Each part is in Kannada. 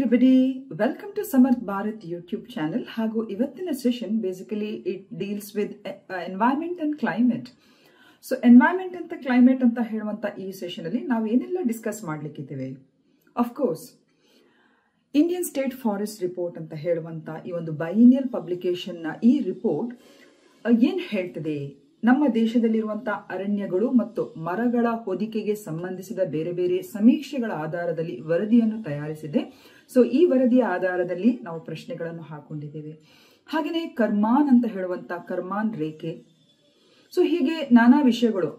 everybody, welcome to Samarth Bharat YouTube channel. ಹಾಗೂ ಇವತ್ತಿನ session basically it deals with environment and climate. So environment ಅಂತ ಕ್ಲೈಮೇಟ್ ಅಂತ ಹೇಳುವಂತ ಈ ಸೆಷನ್ ಅಲ್ಲಿ ನಾವು ಏನೆಲ್ಲ ಡಿಸ್ಕಸ್ ಮಾಡ್ಲಿಕ್ಕಿದ್ದೇವೆ. Of course Indian state forest report ಅಂತ ಹೇಳುವಂತ ಈ ಒಂದು ಬೈನಿಯಲ್ ಪಬ್ಲಿಕೇಶನ್ ನ ಈ ರಿಪೋರ್ಟ್ ಏನ್ ಹೇಳ್ತದೆ, ನಮ್ಮ ದೇಶದಲ್ಲಿರುವಂತಹ ಅರಣ್ಯಗಳು ಮತ್ತು ಮರಗಳ ಹೊದಿಕೆಗೆ ಸಂಬಂಧಿಸಿದ ಬೇರೆ ಬೇರೆ ಸಮೀಕ್ಷೆಗಳ ಆಧಾರದಲ್ಲಿ ವರದಿಯನ್ನು ತಯಾರಿಸಿದೆ. ಸೊ ಈ ವರದಿಯ ಆಧಾರದಲ್ಲಿ ನಾವು ಪ್ರಶ್ನೆಗಳನ್ನು ಹಾಕೊಂಡಿದ್ದೇವೆ. ಹಾಗೆಯೇ ಕರ್ಮಾನ್ ಅಂತ ಹೇಳುವಂತ ಕರ್ಮಾನ್ ರೇಖೆ, ಸೊ ಹೀಗೆ ನಾನಾ ವಿಷಯಗಳು,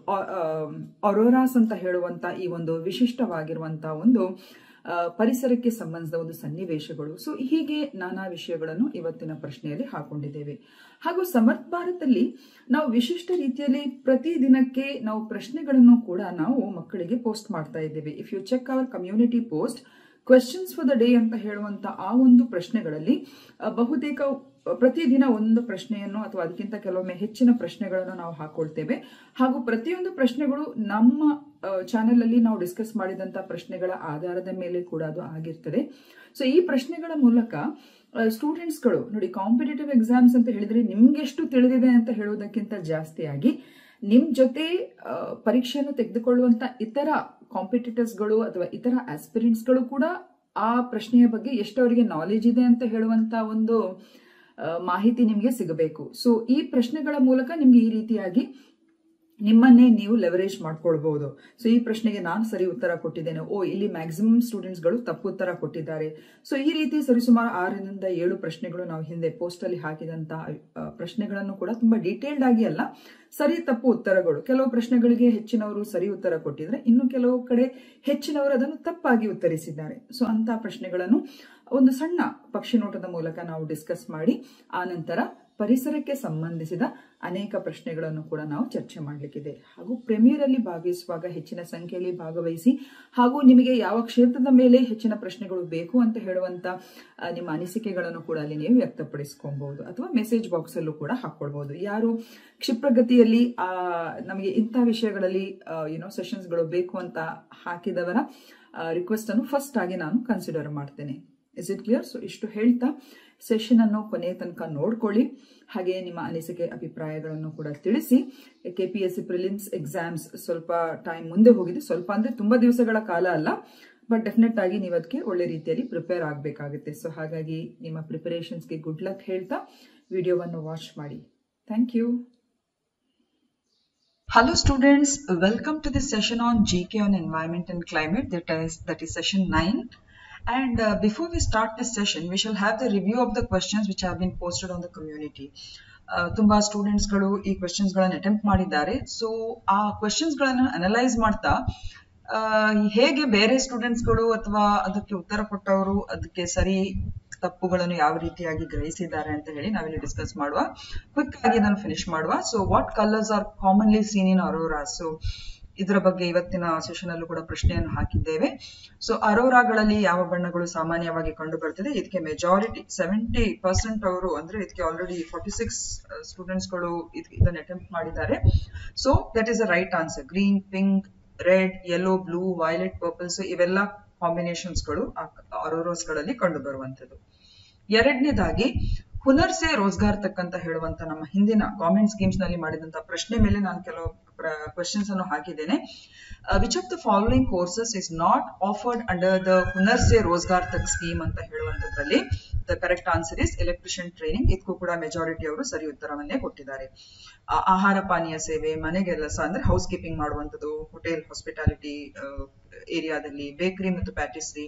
ಅರೋರಾಸ್ ಅಂತ ಹೇಳುವಂತ ಈ ಒಂದು ವಿಶಿಷ್ಟವಾಗಿರುವಂತಹ ಒಂದು ಪರಿಸರಕ್ಕೆ ಸಂಬಂಧಿಸಿದ ಒಂದು ಸನ್ನಿವೇಶಗಳು. ಸೊ ಹೀಗೆ ನಾನಾ ವಿಷಯಗಳನ್ನು ಇವತ್ತಿನ ಪ್ರಶ್ನೆಯಲ್ಲಿ ಹಾಕೊಂಡಿದ್ದೇವೆ. ಹಾಗೂ ಸಮರ್ಥ ಭಾರತದಲ್ಲಿ ನಾವು ವಿಶಿಷ್ಟ ರೀತಿಯಲ್ಲಿ ಪ್ರತಿ ದಿನಕ್ಕೆ ನಾವು ಪ್ರಶ್ನೆಗಳನ್ನು ಕೂಡ ನಾವು ಮಕ್ಕಳಿಗೆ ಪೋಸ್ಟ್ ಮಾಡ್ತಾ ಇದ್ದೇವೆ. If you check our community post questions for the day ಅಂತ ಹೇಳುವಂತ ಆ ಒಂದು ಪ್ರಶ್ನೆಗಳಲ್ಲಿ ಬಹುತೇಕ ಪ್ರತಿದಿನ ಒಂದು ಪ್ರಶ್ನೆಯನ್ನು ಅಥವಾ ಅದಕ್ಕಿಂತ ಕೆಲವೊಮ್ಮೆ ಹೆಚ್ಚಿನ ಪ್ರಶ್ನೆಗಳನ್ನು ನಾವು ಹಾಕೊಳ್ತೇವೆ. ಹಾಗೂ ಪ್ರತಿಯೊಂದು ಪ್ರಶ್ನೆಗಳು ನಮ್ಮ ಚಾನೆಲ್ ಅಲ್ಲಿ ನಾವು ಡಿಸ್ಕಸ್ ಮಾಡಿದಂತ ಪ್ರಶ್ನೆಗಳ ಆಧಾರದ ಮೇಲೆ ಕೂಡ ಅದು ಆಗಿರ್ತದೆ. ಸೊ ಈ ಪ್ರಶ್ನೆಗಳ ಮೂಲಕ ಸ್ಟೂಡೆಂಟ್ಸ್ಗಳು ನೋಡಿ, ಕಾಂಪಿಟೇಟಿವ್ ಎಕ್ಸಾಮ್ಸ್ ಅಂತ ಹೇಳಿದ್ರೆ ನಿಮ್ಗೆ ಎಷ್ಟು ತಿಳಿದಿದೆ ಅಂತ ಹೇಳುವುದಕ್ಕಿಂತ ಜಾಸ್ತಿಯಾಗಿ ನಿಮ್ ಜೊತೆ ಪರೀಕ್ಷೆಯನ್ನು ತೆಗೆದುಕೊಳ್ಳುವಂತ ಇತರ ಕಾಂಪಿಟೇಟರ್ಸ್ಗಳು ಅಥವಾ ಇತರ ಆಸ್ಪಿರೆಂಟ್ಸ್ಗಳು ಕೂಡ ಆ ಪ್ರಶ್ನೆಯ ಬಗ್ಗೆ ಎಷ್ಟು ಅವರಿಗೆ ನಾಲೆಜ್ ಇದೆ ಅಂತ ಹೇಳುವಂತ ಒಂದು ಮಾಹಿತಿ ನಿಮಗೆ ಸಿಗಬೇಕು. ಸೊ ಈ ಪ್ರಶ್ನೆಗಳ ಮೂಲಕ ನಿಮ್ಗೆ ಈ ರೀತಿಯಾಗಿ ನಿಮ್ಮನ್ನೇ ನೀವು ಲೆವರೇಜ್ ಮಾಡ್ಕೊಳ್ಬಹುದು. ಸೊ ಈ ಪ್ರಶ್ನೆಗೆ ನಾನು ಸರಿ ಉತ್ತರ ಕೊಟ್ಟಿದ್ದೇನೆ, ಇಲ್ಲಿ ಮ್ಯಾಕ್ಸಿಮಮ್ ಸ್ಟೂಡೆಂಟ್ಸ್ ಗಳು ತಪ್ಪು ಉತ್ತರ ಕೊಟ್ಟಿದ್ದಾರೆ. ಸೊ ಈ ರೀತಿ ಸರಿಸುಮಾರು 6ರಿಂದ 7 ಪ್ರಶ್ನೆಗಳು ನಾವು ಹಿಂದೆ ಪೋಸ್ಟ್ ಅಲ್ಲಿ ಹಾಕಿದಂತಹ ಪ್ರಶ್ನೆಗಳನ್ನು ಕೂಡ ತುಂಬಾ ಡೀಟೇಲ್ಡ್ ಆಗಿ ಅಲ್ಲ, ಸರಿ ತಪ್ಪು ಉತ್ತರಗಳು, ಕೆಲವು ಪ್ರಶ್ನೆಗಳಿಗೆ ಹೆಚ್ಚಿನವರು ಸರಿ ಉತ್ತರ ಕೊಟ್ಟಿದ್ರೆ ಇನ್ನು ಕೆಲವು ಕಡೆ ಹೆಚ್ಚಿನವರು ಅದನ್ನು ತಪ್ಪಾಗಿ ಉತ್ತರಿಸಿದ್ದಾರೆ. ಸೊ ಅಂತ ಪ್ರಶ್ನೆಗಳನ್ನು ಒಂದು ಸಣ್ಣ ಪಕ್ಷಿ ನೋಟದ ಮೂಲಕ ನಾವು ಡಿಸ್ಕಸ್ ಮಾಡಿ ಆ ನಂತರ ಪರಿಸರಕ್ಕೆ ಸಂಬಂಧಿಸಿದ ಅನೇಕ ಪ್ರಶ್ನೆಗಳನ್ನು ಕೂಡ ನಾವು ಚರ್ಚೆ ಮಾಡಲಿಕ್ಕಿದೆ. ಹಾಗೂ ಪ್ರೀಮಿಯರ್ ಅಲ್ಲಿ ಭಾಗವಹಿಸುವಾಗ ಹೆಚ್ಚಿನ ಸಂಖ್ಯೆಯಲ್ಲಿ ಭಾಗವಹಿಸಿ ಹಾಗೂ ನಿಮಗೆ ಯಾವ ಕ್ಷೇತ್ರದ ಮೇಲೆ ಹೆಚ್ಚಿನ ಪ್ರಶ್ನೆಗಳು ಬೇಕು ಅಂತ ಹೇಳುವಂತ ನಿಮ್ಮ ಅನಿಸಿಕೆಗಳನ್ನು ಕೂಡ ಅಲ್ಲಿ ನೀವು ವ್ಯಕ್ತಪಡಿಸ್ಕೊಬಹುದು ಅಥವಾ ಮೆಸೇಜ್ ಬಾಕ್ಸ್ ಅಲ್ಲೂ ಕೂಡ ಹಾಕೊಳ್ಬಹುದು. ಯಾರು ಕ್ಷಿಪ್ರಗತಿಯಲ್ಲಿ ನಮಗೆ ಇಂಥ ವಿಷಯಗಳಲ್ಲಿ ಸೆಷನ್ಸ್ ಗಳು ಬೇಕು ಅಂತ ಹಾಕಿದವರ ರಿಕ್ವೆಸ್ಟ್ ಅನ್ನು ಫಸ್ಟ್ ಆಗಿ ನಾನು ಕನ್ಸಿಡರ್ ಮಾಡ್ತೇನೆ. Is it clear? ಸೊ ಇಷ್ಟು ಹೇಳ್ತಾ ಸೆಷನ್ ಅನ್ನು ಕೊನೆಯ ತನಕ ನೋಡ್ಕೊಳ್ಳಿ. ಹಾಗೆ ನಿಮ್ಮ ಅನಿಸಿಕೆ ಅಭಿಪ್ರಾಯಗಳನ್ನು ಕೂಡ ತಿಳಿಸಿ. KPSC ಪ್ರಿಲಿಮ್ಸ್ ಎಕ್ಸಾಮ್ಸ್ ಸ್ವಲ್ಪ ಟೈಮ್ ಮುಂದೆ ಹೋಗಿದೆ, ಸ್ವಲ್ಪ ಅಂದ್ರೆ ತುಂಬಾ ದಿವಸಗಳ ಕಾಲ ಅಲ್ಲ, ಬಟ್ ಡೆಫಿನೆಟ್ ಆಗಿ ನೀವು ಅದಕ್ಕೆ ಒಳ್ಳೆ ರೀತಿಯಲ್ಲಿ ಪ್ರಿಪೇರ್ ಆಗಬೇಕಾಗುತ್ತೆ. ಸೊ ಹಾಗಾಗಿ ನಿಮ್ಮ ಪ್ರಿಪರೇಷನ್ಸ್ಗೆ ಗುಡ್ ಲಕ್ ಹೇಳ್ತಾ ವಿಡಿಯೋವನ್ನು ವಾಚ್ ಮಾಡಿ. Thank you. Hello students, welcome to this session on GK on environment and climate. That is session 9. And before we start this session, we shall have the review of the questions which have been posted on the community. ತುಂಬಾ ಸ್ಟೂಡೆಂಟ್ಸ್ ಗಳು ಈ ಕ್ವೆಶ್ಚನ್ಸ್ ಗಳನ್ನು ಅಟೆಂಪ್ಟ್ ಮಾಡಿದ್ದಾರೆ. ಸೊ ಆ ಕ್ವೆಶ್ಚನ್ಸ್ ಗಳನ್ನು ಅನಲೈಸ್ ಮಾಡ್ತಾ ಹೇಗೆ ಬೇರೆ ಸ್ಟೂಡೆಂಟ್ಸ್ ಗಳು ಅಥವಾ ಅದಕ್ಕೆ ಉತ್ತರ ಕೊಟ್ಟವರು ಅದಕ್ಕೆ ಸರಿ ತಪ್ಪುಗಳನ್ನು ಯಾವ ರೀತಿಯಾಗಿ ಗ್ರಹಿಸಿದ್ದಾರೆ ಅಂತ ಹೇಳಿ ನಾವಿಲ್ಲಿ ಡಿಸ್ಕಸ್ ಮಾಡುವ. ಕ್ವಿಕ್ ಆಗಿ ನಾನು ಫಿನಿಶ್ ಮಾಡುವ. So what colours R commonly seen in Arora? So ಇದರ ಬಗ್ಗೆ ಇವತ್ತಿನ ಸೆಷನ್ ಅಲ್ಲೂ ಕೂಡ ಪ್ರಶ್ನೆಯನ್ನು ಹಾಕಿದ್ದೇವೆ. ಸೊ ಅರೋರಾಗಳಲ್ಲಿ ಯಾವ ಬಣ್ಣಗಳು ಸಾಮಾನ್ಯವಾಗಿ ಕಂಡು ಬರ್ತದೆ? ಇದಕ್ಕೆ ಮೆಜಾರಿಟಿ 70% ಅವರು ಅಂದ್ರೆ ಇದಕ್ಕೆ ಆಲ್ರೆಡಿ 46 ಸ್ಟೂಡೆಂಟ್ಸ್ ಗಳು ಇದನ್ನು ಅಟೆಂಪ್ಟ್ ಮಾಡಿದ್ದಾರೆ. So that is a right answer. Green, pink, red, yellow, blue, violet, purple. So ಇವೆಲ್ಲ ಕಾಂಬಿನೇಷನ್ಸ್ ಗಳು ಅರೋರಾಸ್ ಗಳಲ್ಲಿ ಕಂಡು ಬರುವಂತದ್ದು. ಎರಡನೇದಾಗಿ ಹುನರ್ ಸೆ ರೋಜ್ಗಾರ್ ತಕ್ ಅಂತ ಹೇಳುವಂತ ನಮ್ಮ ಹಿಂದಿನ ಗವರ್ಮೆಂಟ್ ಸ್ಕೀಮ್ಸ್ ನಲ್ಲಿ ಮಾಡಿದಂತ ಪ್ರಶ್ನೆ ಮೇಲೆ ನಾನು ಕೆಲವು ಕ್ವೆಶ್ಚನ್ಸ್ ಅನ್ನು ಹಾಕಿದ್ದೇನೆ. Which of the following courses is not offered under the Hunar Se Rozgar Tak scheme ಅಂತ ಹೇಳುವಂತದ್ರಲ್ಲಿ the correct answer is electrician training. ಇದಕ್ಕೂ ಕೂಡ ಮೆಜಾರಿಟಿ ಅವರು ಸರಿ ಉತ್ತರವನ್ನೇ ಕೊಟ್ಟಿದ್ದಾರೆ. ಆಹಾರ ಪಾನೀಯ ಸೇವೆ, ಮನೆಗೆಲ್ಲಸ ಅಂದ್ರೆ ಹೌಸ್ ಕೀಪಿಂಗ್ ಮಾಡುವಂಥದ್ದು, ಹೋಟೆಲ್ ಹಾಸ್ಪಿಟಾಲಿಟಿ ಏರಿಯಾದಲ್ಲಿ, ಬೇಕರಿ ಮತ್ತು ಪ್ಯಾಟಿಸ್ರಿ,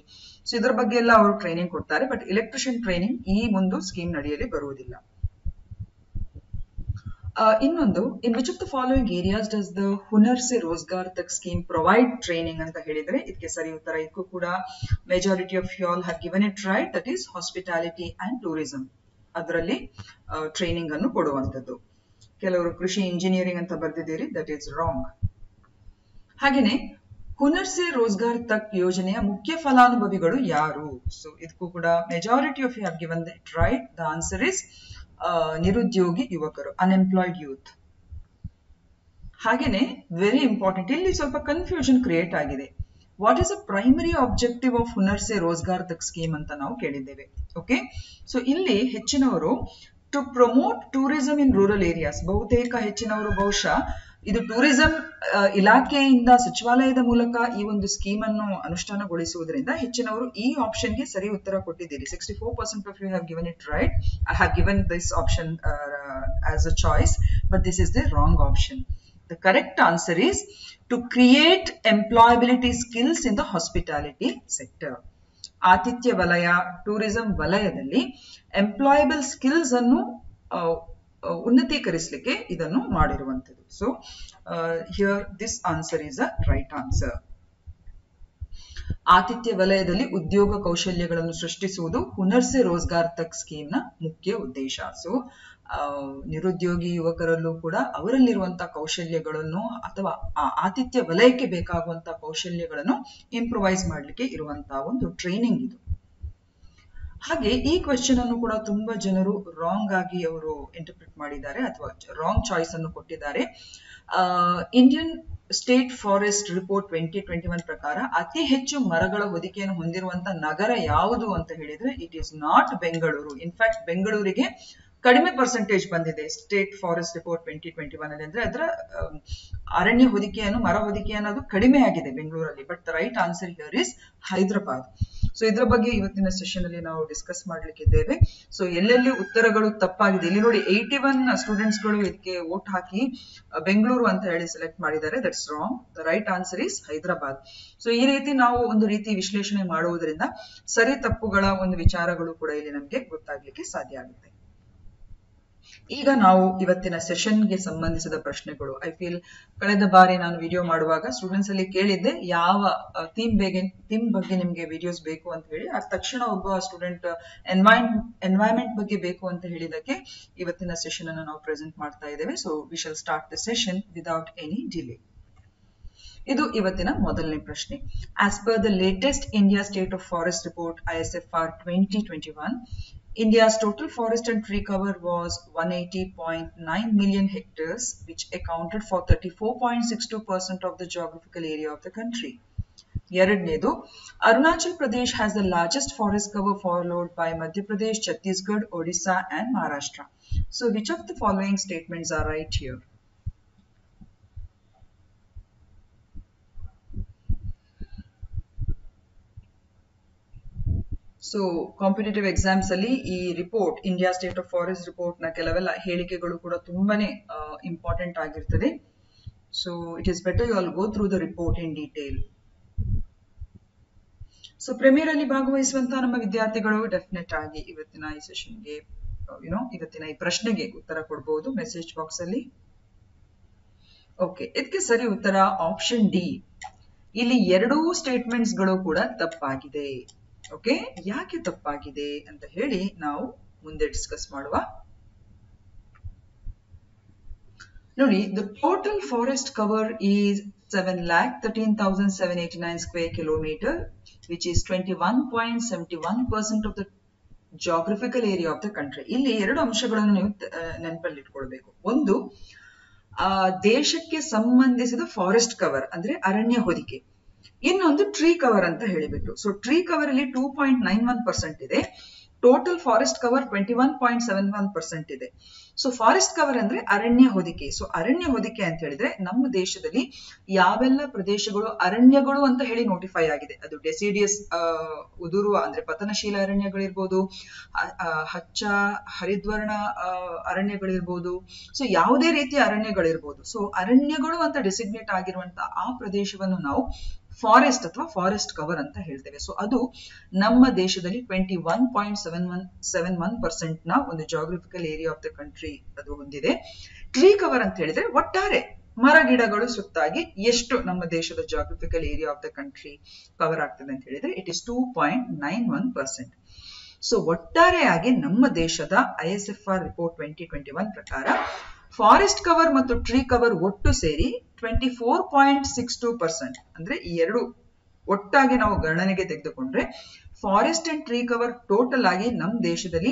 ಸೊ ಇದರ ಬಗ್ಗೆ ಎಲ್ಲ ಅವರು ಟ್ರೈನಿಂಗ್ ಕೊಡ್ತಾರೆ. ಬಟ್ ಎಲೆಕ್ಟ್ರಿಷಿಯನ್ ಟ್ರೈನಿಂಗ್ ಈ ಒಂದು ಸ್ಕೀಮ್ ನಡಿಯಲ್ಲಿ ಬರುವುದಿಲ್ಲ. ಇನ್ನೊಂದು, in which of the following areas does the Hunar Se Rozgar Tak scheme provide training ಅಂತ ಹೇಳಿದ್ರೆ ಇದಕ್ಕೆ ಸರಿ ಉತ್ತರ. ಇದಕ್ಕೂ ಕೂಡ majority of you all have given it right. That is hospitality and tourism. ಅದರಲ್ಲಿ ಟ್ರೈನಿಂಗ್ ಅನ್ನು ಕೊಡುವಂಥದ್ದು. ಕೆಲವರು ಕೃಷಿ ಇಂಜಿನಿಯರಿಂಗ್ ಅಂತ ಬರ್ದಿದ್ದೀರಿ, ದಟ್ ಈಸ್ ರಾಂಗ್. ಹಾಗೇನೆ ಹುನರ್ ಸೆ ರೋಜ್ಗಾರ್ ತಕ್ ಯೋಜನೆಯ ಮುಖ್ಯ ಫಲಾನುಭವಿಗಳು ಯಾರು? ಸೊ ಇದಕ್ಕೂ ಕೂಡ majority of you have given it right. The answer is ನಿರುದ್ಯೋಗಿ ಯುವಕರು, ಅನ್ಎಂಪ್ಲಾಯ್ಡ್ ಯೂತ್. ಹಾಗೇನೆ ವೆರಿ ಇಂಪಾರ್ಟೆಂಟ್, ಇಲ್ಲಿ ಸ್ವಲ್ಪ ಕನ್ಫ್ಯೂಷನ್ ಕ್ರಿಯೇಟ್ ಆಗಿದೆ. What is a primary objective of Hunar Se Rozgar Tak scheme ಅಂತ ನಾವು ಕೇಳಿದ್ದೇವೆ. ಓಕೆ, ಸೊ ಇಲ್ಲಿ ಹೆಚ್ಚಿನವರು to promote tourism in rural areas, ಬಹುತೇಕ ಹೆಚ್ಚಿನವರು ಬಹುಶಃ ಇದು ಟೂರಿಸಂ ಇಲಾಖೆಯಿಂದ ಸಚಿವಾಲಯದ ಮೂಲಕ ಈ ಒಂದು ಸ್ಕೀಮ್ ಅನ್ನು ಅನುಷ್ಠಾನಗೊಳಿಸುವುದರಿಂದ ಹೆಚ್ಚಿನವರು ಈ ಆಪ್ಷನ್ ಗೆ ಸರಿ ಉತ್ತರ ಕೊಟ್ಟಿದ್ದೀರಿ. 64% of you have given it right. I have given this option as a choice, but this is the wrong option. The correct answer is to create employability skills in the hospitality sector. ಆತಿಥ್ಯ ವಲಯ, ಟೂರಿಸಂ ವಲಯದಲ್ಲಿ ಎಂಪ್ಲಾಯಬಲ್ ಸ್ಕಿಲ್ಸ್ ಅನ್ನು ಉನ್ನತೀಕರಿಸಲಿಕ್ಕೆ ಇದನ್ನು ಮಾಡಿರುವಂತದ್ದು. So here this answer is a right answer. ಆತಿಥ್ಯ ವಲಯದಲ್ಲಿ ಉದ್ಯೋಗ ಕೌಶಲ್ಯಗಳನ್ನು ಸೃಷ್ಟಿಸುವುದು ಹುನರ್ ಸೆ ರೋಜ್ಗಾರ್ ತಕ್ ಸ್ಕೀಮ್ ನ ಮುಖ್ಯ ಉದ್ದೇಶ. ಸೊ ನಿರುದ್ಯೋಗಿ ಯುವಕರಲ್ಲೂ ಕೂಡ ಅವರಲ್ಲಿರುವಂತಹ ಕೌಶಲ್ಯಗಳನ್ನು ಅಥವಾ ಆತಿಥ್ಯ ವಲಯಕ್ಕೆ ಬೇಕಾಗುವಂತಹ ಕೌಶಲ್ಯಗಳನ್ನು ಇಂಪ್ರೂವೈಸ್ ಮಾಡಲಿಕ್ಕೆ ಇರುವಂತಹ ಒಂದು ಟ್ರೈನಿಂಗ್ ಇದು. ಹಾಗೆ ಈ ಕ್ವೆಶ್ಚನ್ ಅನ್ನು ಕೂಡ ತುಂಬಾ ಜನರು ರಾಂಗ್ ಆಗಿ ಅವರು ಇಂಟರ್ಪ್ರಿಟ್ ಮಾಡಿದ್ದಾರೆ ಅಥವಾ ರಾಂಗ್ ಚಾಯ್ಸ್ ಅನ್ನು ಕೊಟ್ಟಿದ್ದಾರೆ. ಇಂಡಿಯನ್ ಸ್ಟೇಟ್ ಫಾರೆಸ್ಟ್ ರಿಪೋರ್ಟ್ 2021 ಪ್ರಕಾರ ಅತಿ ಹೆಚ್ಚು ಮರಗಳ ಹೊದಿಕೆಯನ್ನು ಹೊಂದಿರುವಂತಹ ನಗರ ಯಾವುದು ಅಂತ ಹೇಳಿದ್ರೆ it is not Bengaluru. In fact ಬೆಂಗಳೂರಿಗೆ ಕಡಿಮೆ ಪರ್ಸೆಂಟೇಜ್ ಬಂದಿದೆ ಸ್ಟೇಟ್ ಫಾರೆಸ್ಟ್ ರಿಪೋರ್ಟ್ 2021 ಅಲ್ಲಿ. ಅಂದ್ರೆ ಅದರ ಅರಣ್ಯ ಹೊದಿಕೆಯನ್ನು, ಮರ ಹೊದಿಕೆ ಅನ್ನೋದು ಕಡಿಮೆ ಆಗಿದೆ ಬೆಂಗಳೂರಲ್ಲಿ. But the right answer here is Hyderabad. So ಇದರ ಬಗ್ಗೆ ಇವತ್ತಿನ ಸೆಷನ್ ಅಲ್ಲಿ ನಾವು ಡಿಸ್ಕಸ್ ಮಾಡ್ಲಿಕ್ಕಿದ್ದೇವೆ. ಸೊ ಎಲ್ಲೆಲ್ಲಿ ಉತ್ತರಗಳು ತಪ್ಪಾಗಿದೆ ಇಲ್ಲಿ ನೋಡಿ, 81 ಸ್ಟೂಡೆಂಟ್ಸ್ ಗಳು ಇದಕ್ಕೆ ವೋಟ್ ಹಾಕಿ ಬೆಂಗಳೂರು ಅಂತ ಹೇಳಿ ಸೆಲೆಕ್ಟ್ ಮಾಡಿದ್ದಾರೆ. That's wrong. The right answer is Hyderabad. So ಈ ರೀತಿ ನಾವು ಒಂದು ರೀತಿ ವಿಶ್ಲೇಷಣೆ ಮಾಡುವುದರಿಂದ ಸರಿ ತಪ್ಪುಗಳ ಒಂದು ವಿಚಾರಗಳು ಕೂಡ ಇಲ್ಲಿ ನಮಗೆ ಗೊತ್ತಾಗ್ಲಿಕ್ಕೆ ಸಾಧ್ಯ ಆಗುತ್ತೆ. ಈಗ ನಾವು ಇವತ್ತಿನ ಸೆಷನ್ಗೆ ಸಂಬಂಧಿಸಿದ ಪ್ರಶ್ನೆಗಳು, ಐ ಫೀಲ್ ಕಳೆದ ಬಾರಿ ನಾನು ವಿಡಿಯೋ ಮಾಡುವಾಗ ಸ್ಟೂಡೆಂಟ್ಸ್ ಅಲ್ಲಿ ಕೇಳಿದ್ದೆ ಯಾವ ಥೀಮ್ ಬಗ್ಗೆ ನಿಮ್ಗೆ ವಿಡಿಯೋಸ್ ಬೇಕು ಅಂತ ಹೇಳಿ. ಆ ತಕ್ಷಣ ಒಬ್ಬ ಸ್ಟೂಡೆಂಟ್ ಎನ್ವೈರನ್ಮೆಂಟ್ ಬಗ್ಗೆ ಬೇಕು ಅಂತ ಹೇಳಿದಕ್ಕೆ ಇವತ್ತಿನ ಸೆಷನ್ ಅನ್ನು ನಾವು ಪ್ರೆಸೆಂಟ್ ಮಾಡ್ತಾ ಇದ್ದೇವೆ. So we shall start the session without any delay. ಇದು ಇವತ್ತಿನ ಮೊದಲನೇ ಪ್ರಶ್ನೆ. As per the latest India state of forest report ISFR 2021, India's total forest and tree cover was 180.9 million hectares, which accounted for 34.62% of the geographical area of the country. ಎರಡನೇದು, Arunachal Pradesh has the largest forest cover, followed by Madhya Pradesh, Chhattisgarh, Odisha and Maharashtra. So which of the following statements are right here? So competitive exams ಅಲ್ಲಿ ಈ report, India state of forest report ನ ಕೆಲವೆಲ್ಲ ಹೇಳಿಕೆಗಳು ಕೂಡ ತುಂಬಾನೇ ಇಂಪಾರ್ಟೆಂಟ್ ಆಗಿರ್ತದೆ. So it is better you all go through the report in detail. So premier ಅಲ್ಲಿ ಭಾಗವಹಿಸುವಂತಹ ನಮ್ಮ ವಿದ್ಯಾರ್ಥಿಗಳು ಡೆಫಿನೆಟ್ ಆಗಿ ಇವತ್ತಿನ ಈ ಸೆಷನ್ಗೆ ಇವತ್ತಿನ ಈ ಪ್ರಶ್ನೆಗೆ ಉತ್ತರ ಕೊಡಬಹುದು ಮೆಸೇಜ್ ಬಾಕ್ಸ್ ಅಲ್ಲಿ. ಓಕೆ, ಇದಕ್ಕೆ ಸರಿ ಉತ್ತರ ಆಪ್ಷನ್ ಡಿ. ಇಲ್ಲಿ ಎರಡೂ ಸ್ಟೇಟ್ಮೆಂಟ್ಸ್ ಗಳು ಕೂಡ ತಪ್ಪಾಗಿದೆ. ಓಕೆ, ಯಾಕೆ ತಪ್ಪಾಗಿದೆ ಅಂತ ಹೇಳಿ ನಾವು ಮುಂದೆ ಡಿಸ್ಕಸ್ ಮಾಡುವ. ನೋಡಿ, the total forest cover is 7,13,789 square kilometer, which is 21.71% of the geographical area of the country. ಇಲ್ಲಿ ಎರಡು ಅಂಶಗಳನ್ನು ನೀವು ನೆನಪಲ್ಲಿ ಇಟ್ಕೊಳ್ಬೇಕು. ಒಂದು, ದೇಶಕ್ಕೆ ಸಂಬಂಧಿಸಿದ ಫಾರೆಸ್ಟ್ ಕವರ್ ಅಂದ್ರೆ ಅರಣ್ಯ ಹೊದಿಕೆ. ಇನ್ನೊಂದು ಟ್ರೀ ಕವರ್ ಅಂತ ಹೇಳಿಬಿಟ್ಟು. ಸೊ ಟ್ರೀ ಕವರ್ ಅಲ್ಲಿ 2.91% ಇದೆ. ಟೋಟಲ್ ಫಾರೆಸ್ಟ್ ಕವರ್ 21.71% ಇದೆ. ಸೊ ಫಾರೆಸ್ಟ್ ಕವರ್ ಅಂದ್ರೆ ಅರಣ್ಯ ಹೊದಿಕೆ. ಸೊ ಅರಣ್ಯ ಹೊದಿಕೆ ಅಂತ ಹೇಳಿದ್ರೆ ನಮ್ಮ ದೇಶದಲ್ಲಿ ಯಾವೆಲ್ಲ ಪ್ರದೇಶಗಳು ಅರಣ್ಯಗಳು ಅಂತ ಹೇಳಿ ನೋಟಿಫೈ ಆಗಿದೆ, ಅದು ಡೆಸಿಡಿಯಸ್ ಉದುರುವ ಅಂದ್ರೆ ಪತನಶೀಲ ಅರಣ್ಯಗಳಿರ್ಬೋದು, ಹಚ್ಚ ಹರಿದ್ವರ್ಣ ಅರಣ್ಯಗಳಿರ್ಬೋದು, ಸೊ ಯಾವುದೇ ರೀತಿಯ ಅರಣ್ಯಗಳಿರ್ಬೋದು. ಸೊ ಅರಣ್ಯಗಳು ಅಂತ ಡೆಸಿಗ್ನೇಟ್ ಆಗಿರುವಂತಹ ಆ ಪ್ರದೇಶವನ್ನು ನಾವು ಫಾರೆಸ್ಟ್ ಅಥವಾ ಫಾರೆಸ್ಟ್ ಕವರ್ ಅಂತ ಹೇಳ್ತೇವೆ. ಸೊ ಅದು ನಮ್ಮ ದೇಶದಲ್ಲಿ 21.71% ನ ಒಂದು geographical area of the country ಅದು ಹೊಂದಿದೆ. ಟ್ರೀ ಕವರ್ ಅಂತ ಹೇಳಿದ್ರೆ ಒಟ್ಟಾರೆ ಮರ ಗಿಡಗಳು ಸುತ್ತಾಗಿ ಎಷ್ಟು ನಮ್ಮ ದೇಶದ geographical area of the country cover ಆಗ್ತದೆ ಅಂತ ಹೇಳಿದ್ರೆ ಇಟ್ ಇಸ್ 2.91%. ಸೊ ಒಟ್ಟಾರೆಯಾಗಿ ನಮ್ಮ ದೇಶದ ISFR ರಿಪೋರ್ಟ್ 2021 ಪ್ರಕಾರ ಫಾರೆಸ್ಟ್ ಕವರ್ ಮತ್ತು ಟ್ರೀ ಕವರ್ ಒಟ್ಟು ಸೇರಿ 24.62%. ಅಂದ್ರೆ ಈ ಎರಡು ಒಟ್ಟಾಗಿ ನಾವು ಗಣನೆಗೆ ತೆಗೆದುಕೊಂಡ್ರೆ forest and tree cover total ಆಗಿ ನಮ್ಮ ದೇಶದಲ್ಲಿ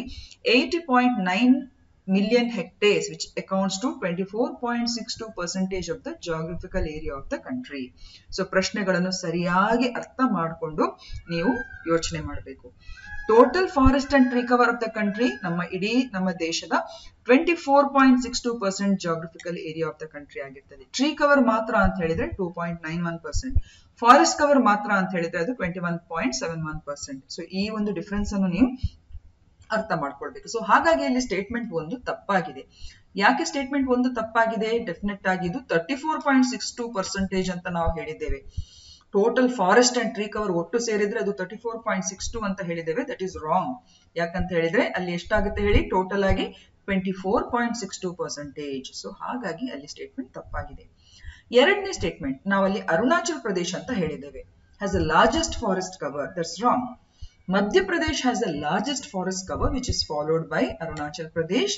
80.9 million hectares, which accounts to 24.62% of the geographical area of the country. So ಪ್ರಶ್ನೆಗಳನ್ನು ಸರಿಯಾಗಿ ಅರ್ಥ ಮಾಡಿಕೊಂಡು ನೀವು ಯೋಚನೆ ಮಾಡಬೇಕು. Total forest and tree cover of the country ನಮ್ಮ ದೇಶದ 24.62% geographical area of the country ಆಗಿರ್ತದೆ. ಟ್ರೀ ಕವರ್ ಮಾತ್ರ ಅಂತ ಹೇಳಿದ್ರೆ 2.91%, ಫಾರೆಸ್ಟ್ ಕವರ್ ಮಾತ್ರ ಅಂತ ಹೇಳಿದ್ರೆ ಅದು 21.71%. ಸೊ ಈ ಒಂದು ಡಿಫರೆನ್ಸ್ ಅನ್ನು ನೀವು ಅರ್ಥ ಮಾಡ್ಕೊಳ್ಬೇಕು. ಸೊ ಹಾಗಾಗಿ ಇಲ್ಲಿ ಸ್ಟೇಟ್ಮೆಂಟ್ ಒಂದು ತಪ್ಪಾಗಿದೆ. ಯಾಕೆ ಸ್ಟೇಟ್ಮೆಂಟ್ ಒಂದು ತಪ್ಪಾಗಿದೆ? ಡೆಫಿನೆಟ್ ಆಗಿ ಇದು 34.62% ಅಂತ ನಾವು ಹೇಳಿದ್ದೇವೆ. Total forest and tree cover ಒಟ್ಟು ಸೇರಿದ್ರೆ ಅದು 34.62 ಅಂತ ಹೇಳಿದ್ದೇವೆ. That is wrong. ಯಾಕಂತ ಹೇಳಿದ್ರೆ ಅಲ್ಲಿ ಎಷ್ಟಾಗುತ್ತೆ ಹೇಳಿ? ಟೋಟಲ್ ಆಗಿ 24.62%. ಸೊ ಹಾಗಾಗಿ ಅಲ್ಲಿ ಸ್ಟೇಟ್ಮೆಂಟ್ ತಪ್ಪಾಗಿದೆ. ಎರಡನೇ ಸ್ಟೇಟ್ಮೆಂಟ್ ನಾವಲ್ಲಿ ಅರುಣಾಚಲ್ ಪ್ರದೇಶ್ ಅಂತ ಹೇಳಿದ್ದೇವೆ. Has the largest forest cover. That's wrong. Madhya Pradesh has the largest forest cover, which is followed by Arunachal Pradesh,